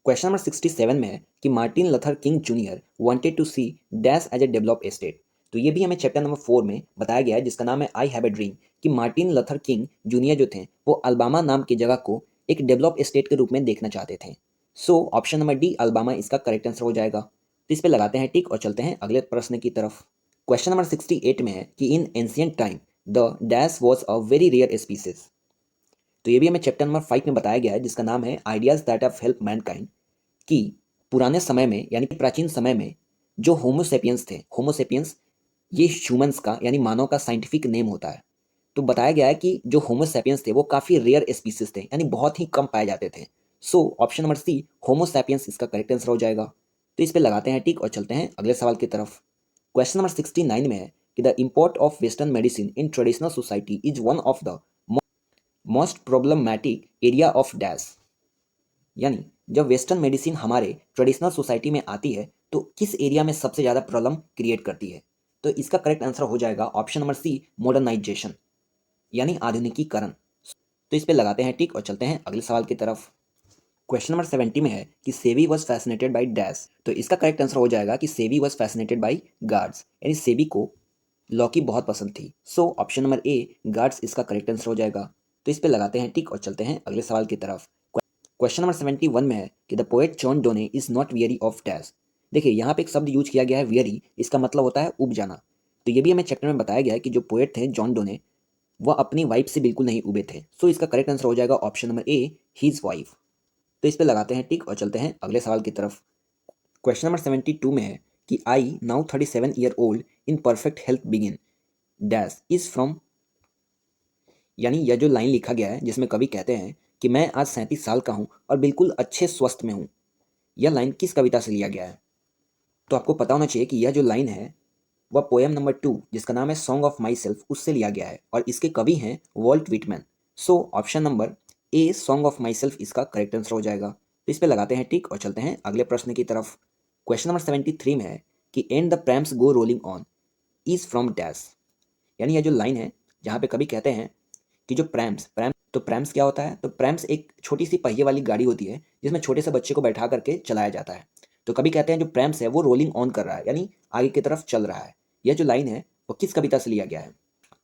क्वेश्चन नंबर 67 में है कि Martin Luther King Junior wanted to see dash as a develop estate. तो ये भी हमें चैप्टर नंबर 4 में बताया गया है जिसका नाम है आई हैव ए ड्रीम, कि मार्टिन लथर किंग जूनियर जो थे वो अल्बामा नाम की जगह को एक डेवलप एस्टेट के रूप में देखना चाहते थे। So option number D Alabama इसका करेक्ट आंसर हो जाएगा। तो इस पे लगाते हैं टिक और चलते हैं अगले प्रश्न की तरफ। क्वेश्चन नंबर 68 में है कि in ancient time the dash was a very rare species. तो ये भी हमें चैप्टर नंबर 5 में बताया गया है जिसका नाम है ideas that have help Mankind, कि पुराने समय में यानी कि प्राचीन समय में जो होमोसेपियंस थे, होमोसेपियंस ये ह्यूमंस का यानी मानव का साइंटिफिक नेम होता है। तो बताया गया है कि जो होमोसेपियंस थे वो काफ़ी रेयर स्पीसीज थे, यानी बहुत ही कम पाए जाते थे। So option number C homo sapiens इसका करेक्ट आंसर हो जाएगा। तो इस पे लगाते हैं टिक और चलते हैं अगले सवाल की तरफ। क्वेश्चन नंबर 69 में है कि the import of western medicine in traditional society is one of the most problematic area of dash. यानी जब वेस्टर्न मेडिसिन हमारे ट्रेडिशनल सोसाइटी में आती है तो किस एरिया में सबसे ज़्यादा प्रॉब्लम क्रिएट करती है। तो इसका करेक्ट आंसर हो जाएगा ऑप्शन नंबर सी मॉडर्नाइजेशन, यानी आधुनिकीकरण। तो इस पे लगाते हैं टिक और चलते हैं अगले सवाल की तरफ। क्वेश्चन नंबर 70 में है कि SEBI was fascinated by dash. तो इसका करेक्ट आंसर हो जाएगा कि SEBI was fascinated by guards, यानी सेबी को लॉ की बहुत पसंद थी। सो ऑप्शन नंबर ए गार्ड्स इसका करेक्ट आंसर हो जाएगा। तो इस पे लगाते हैं टिक और चलते हैं अगले सवाल की तरफ। क्वेश्चन नंबर 71 में है कि the poet John Donne is not weary of dash. देखिए यहाँ पे एक शब्द यूज किया गया है वियरी, इसका मतलब होता है उब जाना। तो ये भी हमें चैप्टर में बताया गया है कि जो पोएट थे जॉन डोने वह अपनी वाइफ से बिल्कुल नहीं उबे थे। सो इसका करेक्ट आंसर हो जाएगा option number A his wife. तो इस पे लगाते हैं टिक और चलते हैं अगले सवाल की तरफ। क्वेश्चन नंबर 72 में है कि I now 37 year old in perfect health begin dash is from. यानी यह जो लाइन लिखा गया है जिसमें कवि कहते हैं कि मैं आज 37 साल का हूँ और बिल्कुल अच्छे स्वस्थ में हूँ, यह लाइन किस कविता से लिया गया है। तो आपको पता होना चाहिए कि यह जो लाइन है वह पोएम नंबर 2 जिसका नाम है सॉन्ग ऑफ माई सेल्फ उससे लिया गया है और इसके कवि हैं Walt Whitman. So option number a song of my self इसका करेक्ट आंसर हो जाएगा। तो इस पे लगाते हैं टिक और चलते हैं अगले प्रश्न की तरफ। क्वेश्चन नंबर 73 में है कि and the prams go rolling on is from dash. यानी यह जो लाइन है जहाँ पे कवि कहते हैं कि जो प्रैम्स क्या होता है? तो प्रैम्स एक छोटी सी पहिए वाली गाड़ी होती है जिसमें छोटे से बच्चे को बैठा करके चलाया जाता है। तो कभी कहते हैं जो प्रैम्स है वो रोलिंग ऑन कर रहा है, यानी आगे की तरफ चल रहा है। यह जो लाइन है वो किस कविता से लिया गया है?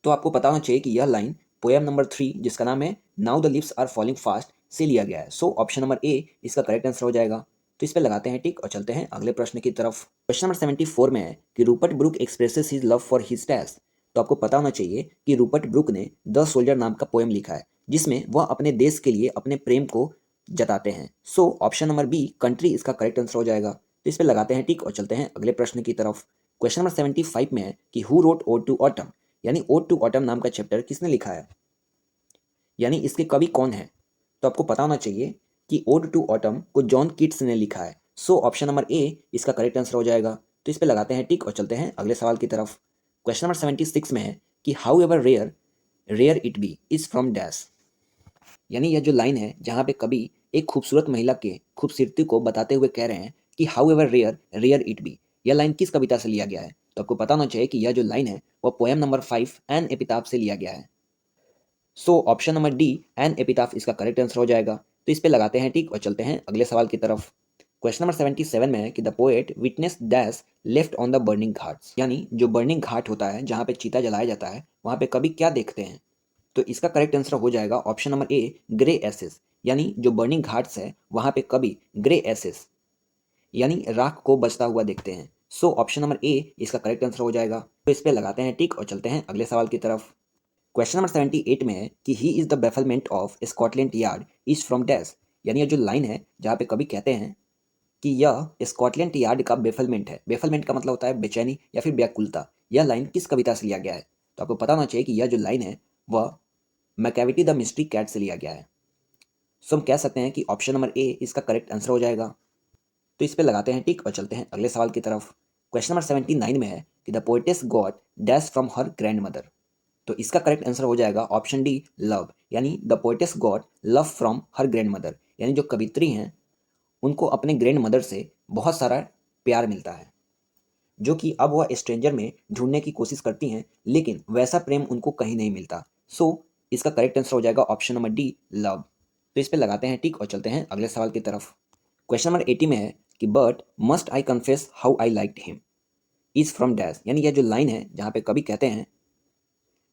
तो आपको पता होना चाहिए कि यह लाइन पोएम नंबर 3 जिसका नाम है now the leaves are falling fast से लिया गया है। सो ऑप्शन नंबर ए इसका करेक्ट आंसर हो जाएगा। तो इस पे लगाते हैं टिक और चलते हैं अगले प्रश्न की तरफ। क्वेश्चन नंबर 74 में है कि Rupert Brooke expresses his love for his dash. तो आपको पता होना चाहिए कि रूपर्ट ब्रूक ने द सोल्जर नाम का पोएम लिखा है जिसमें वह अपने देश के लिए अपने प्रेम को जताते हैं। So option number B country इसका करेक्ट आंसर हो जाएगा। तो इस पे लगाते हैं टिक और चलते हैं अगले प्रश्न की तरफ। क्वेश्चन नंबर 75 में है कि who wrote ode to autumn, यानी ओड टू ऑटम नाम का चैप्टर किसने लिखा है, यानी इसके कवि कौन है? तो आपको पता होना चाहिए कि ओड टू ऑटम को जॉन कीट्स ने लिखा है। सो ऑप्शन नंबर ए इसका करेक्ट आंसर हो जाएगा। तो इस पे लगाते हैं टिक और चलते हैं अगले सवाल की तरफ। क्वेश्चन नंबर 76 में है कि however rare rare it be is from dash, यानी यह जो लाइन है जहाँ पे कवि एक खूबसूरत महिला के खूबसूरती को बताते हुए कह रहे हैं कि however rare rare it be, यह लाइन किस कविता से लिया गया है? तो आपको पता होना चाहिए कि यह जो लाइन है वह पोएम नंबर 5 एन एपिताफ से लिया गया है। So option number D an epitaph इसका करेक्ट आंसर हो जाएगा। तो इस पे लगाते हैं टिक और चलते हैं अगले सवाल की तरफ। क्वेश्चन नंबर 77 में है कि the poet witness dash left on the burning Ghats, यानी जो बर्निंग घाट होता है जहाँ पे चीता जलाया जाता है वहाँ पे कभी क्या देखते हैं? तो इसका करेक्ट आंसर हो जाएगा option number A grey ashes, यानी जो बर्निंग घाट्स है वहाँ पे कभी ग्रे एसेस यानी राख को बचता हुआ देखते हैं। सो ऑप्शन नंबर ए इसका करेक्ट आंसर हो जाएगा। तो इस पे लगाते हैं टिक और चलते हैं अगले सवाल की तरफ। क्वेश्चन नंबर 78 में है कि he is the bafflement of Scotland yard is from dash, यानी ये जो लाइन है जहाँ पे कभी कहते हैं कि यह स्कॉटलैंड यार्ड का बेफलमेंट है। बेफलमेंट का मतलब होता है बेचैनी या फिर व्याकुलता। यह लाइन किस कविता से लिया गया है? तो आपको पता होना चाहिए कि यह जो लाइन है वह मैकेविटी द मिस्ट्री कैट से लिया गया है। सो हम कह सकते हैं कि ऑप्शन नंबर ए इसका करेक्ट आंसर हो जाएगा। तो इस पे लगाते हैं टिक और चलते हैं अगले सवाल की तरफ। क्वेश्चन नंबर 79 में है कि the poetess got dash from her grand mother. तो इसका करेक्ट आंसर हो जाएगा ऑप्शन डी लव, यानी the poetess got love from her grand mother, यानी जो कवित्री हैं उनको अपने ग्रैंड मदर से बहुत सारा प्यार मिलता है जो कि अब वह स्ट्रेंजर में ढूंढने की कोशिश करती हैं, लेकिन वैसा प्रेम उनको कहीं नहीं मिलता। सो इसका करेक्ट आंसर हो जाएगा ऑप्शन नंबर डी लव। तो इस पे लगाते हैं टिक और चलते हैं अगले सवाल की तरफ। क्वेश्चन नंबर 80 में है कि but must I confess how I liked him is from dash, यानी यह जो लाइन है जहाँ पे कवि कहते हैं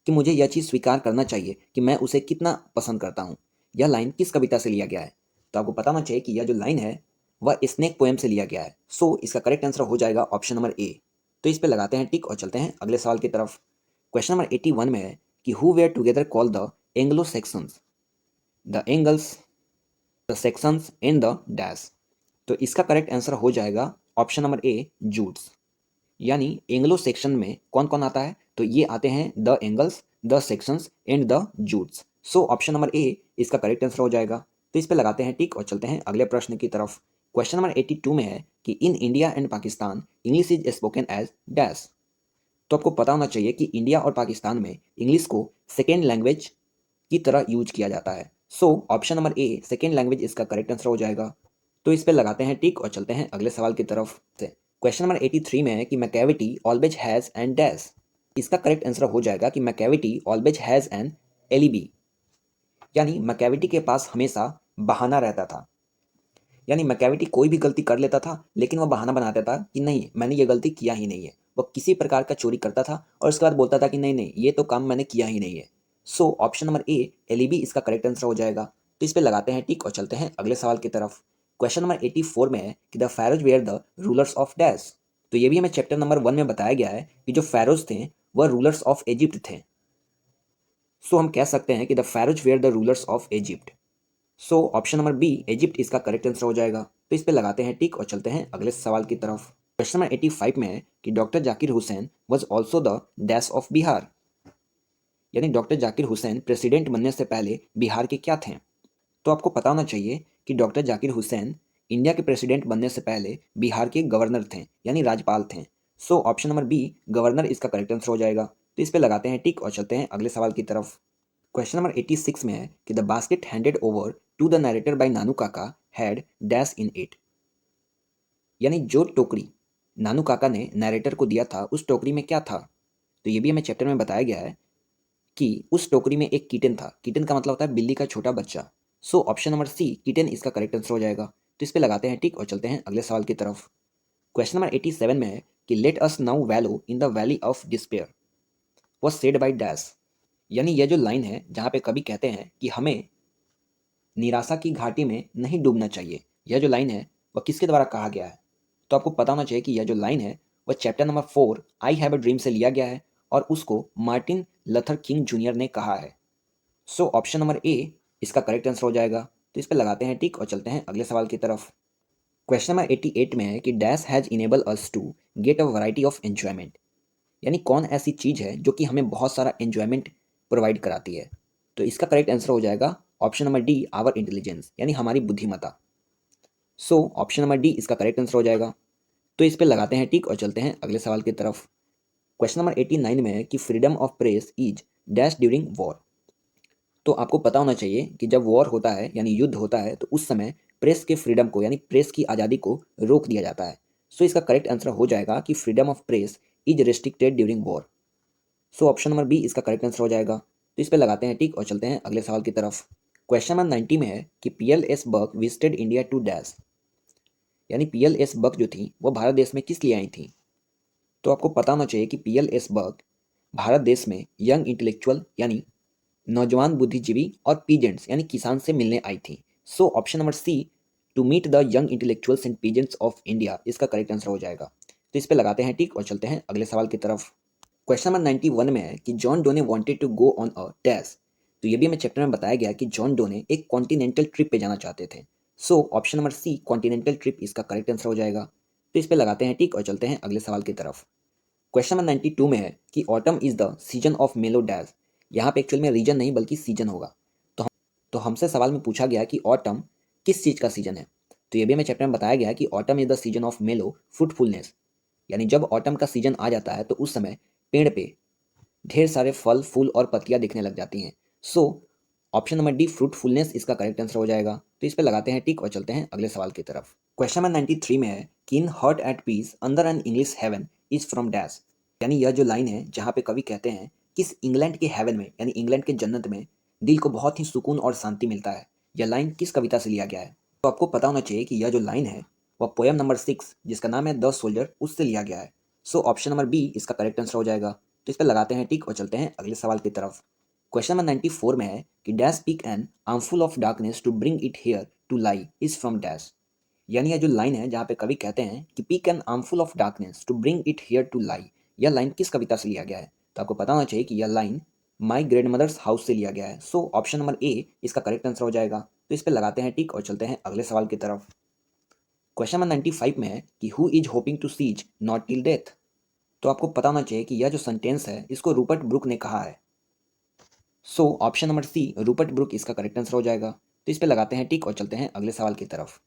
कि मुझे यह चीज़ स्वीकार करना चाहिए कि मैं उसे कितना पसंद करता हूँ, यह लाइन किस कविता से लिया गया है? तो आपको पता होना चाहिए कि यह जो लाइन है वह स्नेक पोएम से लिया गया है। सो इसका करेक्ट आंसर हो जाएगा ऑप्शन नंबर ए। तो इस पे लगाते हैं टिक और चलते हैं अगले सवाल की तरफ। क्वेश्चन नंबर 81 में है कि who were together call the Anglo Saxons the Angles the Saxons in the dash. तो इसका करेक्ट आंसर हो जाएगा ऑप्शन नंबर ए जूट्स, यानी एंग्लो सेक्शन में कौन कौन आता है? तो ये आते हैं the Angles, the Saxons and the Jutes. So option number A इसका करेक्ट आंसर हो जाएगा। तो इस पे लगाते हैं टिक और चलते हैं अगले प्रश्न की तरफ। क्वेश्चन नंबर 82 में है कि in India and Pakistan English is spoken as dash. तो आपको पता होना चाहिए कि इंडिया और पाकिस्तान में इंग्लिश को सेकेंड लैंग्वेज की तरह यूज किया जाता है। सो ऑप्शन नंबर ए सेकेंड लैंग्वेज इसका करेक्ट आंसर हो जाएगा। तो इस पे लगाते हैं टिक और चलते हैं अगले सवाल की तरफ से। क्वेश्चन नंबर 83 में है कि Macavity always has and dash. इसका करेक्ट आंसर हो जाएगा कि Macavity always has an alibi, यानी मैकेविटी के पास हमेशा बहाना रहता था। यानी मैकेविटी कोई भी गलती कर लेता था लेकिन वह बहाना बनाता था कि नहीं मैंने ये गलती किया ही नहीं है। वह किसी प्रकार का चोरी करता था और उसके बाद बोलता था कि नहीं नहीं ये तो काम मैंने किया ही नहीं है। सो ऑप्शन नंबर ए एलिबी इसका करेक्ट आंसर हो जाएगा। तो इस पे लगाते हैं टिक और चलते हैं अगले सवाल की तरफ। क्वेश्चन नंबर 84 में है कि the Pharaohs were the rulers of dash. तो ये भी हमें चैप्टर नंबर 1 में बताया गया है कि जो फैरोज थे वह रूलर्स ऑफ इजिप्ट थे। सो हम कह सकते हैं कि the Pharaohs were the rulers of Egypt. So option number B Egypt इसका करेक्ट आंसर हो जाएगा। तो इस पे लगाते हैं टिक और चलते हैं अगले सवाल की तरफ। क्वेश्चन नंबर 85 में है कि doctor Zakir Hussain was also the dash of Bihar, यानी डॉक्टर जाकिर हुसैन प्रेसिडेंट बनने से पहले बिहार के क्या थे? तो आपको पता होना चाहिए कि डॉक्टर जाकिर हुसैन इंडिया के प्रेसिडेंट बनने से पहले बिहार के गवर्नर थे, यानी राज्यपाल थे। So option number B governor इसका करेक्ट आंसर हो जाएगा। तो इस पे लगाते हैं टिक और चलते हैं अगले सवाल की तरफ। क्वेश्चन नंबर 86 में है कि the basket handed over to the narrator by Nanu Kaka had dash in it, यानी जो टोकरी नानू काका ने नरेटर को दिया था उस टोकरी में क्या था? तो ये भी हमें चैप्टर में बताया गया है कि उस टोकरी में एक किटन था। किटन का मतलब होता है बिल्ली का छोटा बच्चा। So option number C kitten इसका करेक्ट आंसर हो जाएगा। तो इस पे लगाते हैं टिक और चलते हैं अगले सवाल की तरफ। क्वेश्चन नंबर 87 में है कि let us now वैलो in the valley of despair was said by dash. यानी यह जो लाइन है जहाँ पे कवि कहते हैं कि हमें निराशा की घाटी में नहीं डूबना चाहिए, यह जो लाइन है वह किसके द्वारा कहा गया है? तो आपको पता होना चाहिए कि यह जो लाइन है वह chapter number 4 I have a dream से लिया गया है और उसको मार्टिन लथर किंग जूनियर ने कहा है। सो ऑप्शन नंबर ए इसका करेक्ट आंसर हो जाएगा। तो इस पर लगाते हैं टिक और चलते हैं अगले सवाल की तरफ। क्वेश्चन नंबर 88 में है कि dash has enable us to get a variety of enjoyment. यानी कौन ऐसी चीज़ है जो कि हमें बहुत सारा एंजॉयमेंट प्रोवाइड कराती है? तो इसका करेक्ट आंसर हो जाएगा option number D our intelligence, यानी हमारी बुद्धिमत्ता। सो ऑप्शन नंबर डी इसका करेक्ट आंसर हो जाएगा। तो इस पे लगाते हैं टिक और चलते हैं अगले सवाल की तरफ। क्वेश्चन नंबर 89 में है कि freedom of press is dash during war. तो आपको पता होना चाहिए कि जब वॉर होता है यानी युद्ध होता है तो उस समय प्रेस के फ्रीडम को यानी प्रेस की आज़ादी को रोक दिया जाता है। सो इसका करेक्ट आंसर हो जाएगा कि freedom of press is restricted during war. So option number B इसका करेक्ट आंसर हो जाएगा। तो इस पे लगाते हैं टिक और चलते हैं अगले सवाल की तरफ। क्वेश्चन नंबर 90 में है कि PLS Buck visited India to dash. यानी PLS बक जो थी वो भारत देश में किस लिए आई थी? तो आपको पता होना चाहिए कि PLS बक भारत देश में यंग इंटेलेक्चुअल यानी नौजवान बुद्धिजीवी और पीजेंट्स यानी किसान से मिलने आई थी। So option number C to meet the young intellectuals and peasants of India इसका करेक्ट आंसर हो जाएगा। तो इस पे लगाते हैं टिक और चलते हैं अगले सवाल की तरफ। क्वेश्चन नंबर 91 में है कि जॉन डो ने wanted to go on a dash. तो ये भी हमें चैप्टर में बताया गया कि जॉन डो ने एक कॉन्टिनेंटल ट्रिप पे जाना चाहते थे। So option number C continental trip इसका करेक्ट आंसर हो जाएगा। तो इस पे लगाते हैं टिक और चलते हैं अगले सवाल की तरफ। क्वेश्चन नंबर 92 में है कि autumn is the season of मेलो डैश। यहाँ पे एक्चुअल में रीजन नहीं बल्कि सीजन होगा। तो हमसे सवाल में पूछा गया कि ऑटम किस चीज़ का सीजन है? तो ये भी हमें चैप्टर में बताया गया कि autumn is the season of मेलो फ्रूटफुलनेस। यानी जब ऑटम का सीजन आ जाता है तो उस समय पेड़ पे ढेर सारे फल फूल और पत्तियां दिखने लग जाती हैं। So option number D fruitfulness इसका करेक्ट आंसर हो जाएगा। तो इस पे लगाते हैं टिक और चलते हैं अगले सवाल की तरफ। क्वेश्चन नंबर 93 में है कि in heart at peace under an English heaven is from dash. यानी यह जो लाइन है जहाँ पे कवि कहते हैं किस इंग्लैंड के हेवन में यानी इंग्लैंड के जन्नत में दिल को बहुत ही सुकून और शांति मिलता है, यह लाइन किस कविता से लिया गया है? तो आपको पता होना चाहिए कि यह जो लाइन है वह पोएम नंबर 6 जिसका नाम है द सोल्जर उससे लिया गया है। सो ऑप्शन नंबर बी इसका करेक्ट आंसर हो जाएगा। तो इस पर लगाते हैं टिक और चलते हैं अगले सवाल की तरफ। क्वेश्चन नंबर 94 में है कि dash pick an armful of darkness to bring it here to lie is from dash. यानी यह जो लाइन है जहाँ पे कवि कहते हैं कि pick an armful of darkness to bring it here to lie, यह लाइन किस कविता से लिया गया है? तो आपको पता होना चाहिए कि यह line my grandmother's house से लिया गया है। सो ऑप्शन नंबर ए इसका करेक्ट आंसर हो जाएगा। तो इस पर लगाते हैं टिक और चलते हैं अगले सवाल की तरफ। क्वेश्चन नंबर 95 में है कि who is hoping to cease not till death. तो आपको पता होना चाहिए कि यह जो सेंटेंस है इसको रूपर्ट ब्रुक ने कहा है। So option number C Rupert Brooke इसका करेक्ट आंसर हो जाएगा। तो इस पे लगाते हैं टिक और चलते हैं अगले सवाल की तरफ।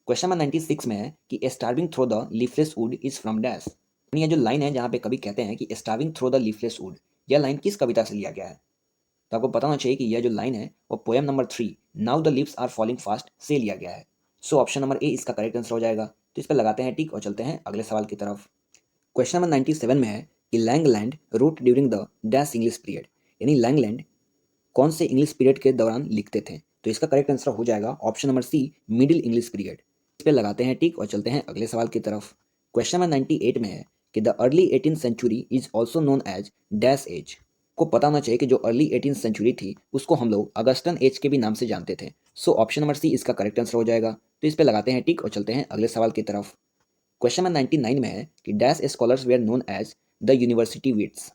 क्वेश्चन नंबर 96 में है कि starving through the leafless wood is from dash. ये जो लाइन है जहाँ पे कवि कहते हैं कि starving through the leafless wood, यह लाइन किस कविता से लिया गया है? तो आपको पता होना चाहिए कि यह जो लाइन है वो poem number 3 now the leaves are falling fast से लिया गया है। सो ऑप्शन नंबर ए इसका करेक्ट आंसर हो जाएगा। तो इस पर लगाते हैं टिक और चलते हैं अगले सवाल की तरफ। क्वेश्चन नंबर 97 में है कि Langland wrote during the dash English period. यानी लैंगलैंड कौन से इंग्लिश पीरियड के दौरान लिखते थे? तो इसका करेक्ट आंसर हो जाएगा option number C middle English period. इस पे लगाते हैं टिक और चलते हैं अगले सवाल की तरफ। क्वेश्चन नंबर 98 में है कि the early 18th century is also known as dash age. को पता होना चाहिए कि जो अर्ली 18th सेंचुरी थी उसको हम लोग अगस्टन एज के भी नाम से जानते थे। सो ऑप्शन नंबर सी इसका करेक्ट आंसर हो जाएगा। तो इस पे लगाते हैं टिक और चलते हैं अगले सवाल की तरफ। क्वेश्चन नंबर 99 में है कि dash scholars were known as the university wits.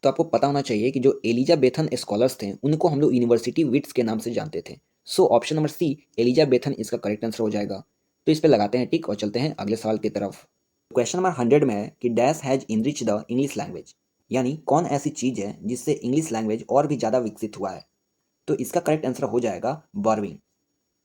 तो आपको पता होना चाहिए कि जो एलिजाबेथन स्कॉलर्स थे उनको हम लोग यूनिवर्सिटी विट्स के नाम से जानते थे। So option number C Elizabethan इसका करेक्ट आंसर हो जाएगा। तो इस पे लगाते हैं टिक और चलते हैं अगले सवाल की तरफ। क्वेश्चन नंबर 100 में है कि dash has enrich the English language. यानी कौन ऐसी चीज़ है जिससे इंग्लिश लैंग्वेज और भी ज़्यादा विकसित हुआ है? तो इसका करेक्ट आंसर हो जाएगा बॉर्विंग।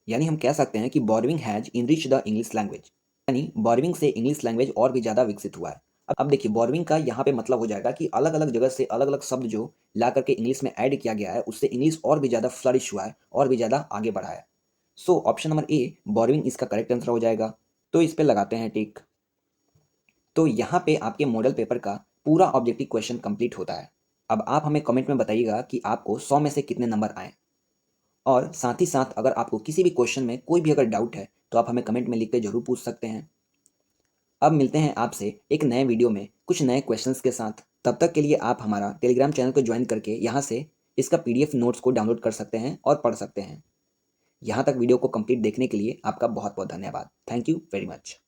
यानी हम कह सकते हैं कि borrowing has enrich the English language, यानी बॉर्विंग से इंग्लिश लैंग्वेज और भी ज़्यादा विकसित हुआ है। अब देखिए बॉर्विंग का यहाँ पे मतलब हो जाएगा कि अलग अलग जगह से अलग अलग शब्द जो ला करके इंग्लिश में ऐड किया गया है उससे इंग्लिश और भी ज़्यादा फ्लरिश हुआ है और भी ज़्यादा आगे बढ़ा है। सो ऑप्शन नंबर ए बॉर्विंग इसका करेक्ट आंसर हो जाएगा। तो इस पे लगाते हैं टिक। तो यहाँ पे आपके मॉडल पेपर का पूरा ऑब्जेक्टिव क्वेश्चन कंप्लीट होता है। अब आप हमें कमेंट में बताइएगा कि आपको 100 में से कितने नंबर आए, और साथ ही साथ अगर आपको किसी भी क्वेश्चन में कोई भी अगर डाउट है तो आप हमें कमेंट में लिख के ज़रूर पूछ सकते हैं। अब मिलते हैं आपसे एक नए वीडियो में कुछ नए क्वेश्चंस के साथ। तब तक के लिए आप हमारा टेलीग्राम चैनल को ज्वाइन करके यहाँ से इसका पीडीएफ नोट्स को डाउनलोड कर सकते हैं और पढ़ सकते हैं। यहाँ तक वीडियो को कंप्लीट देखने के लिए आपका बहुत बहुत धन्यवाद। Thank you very much.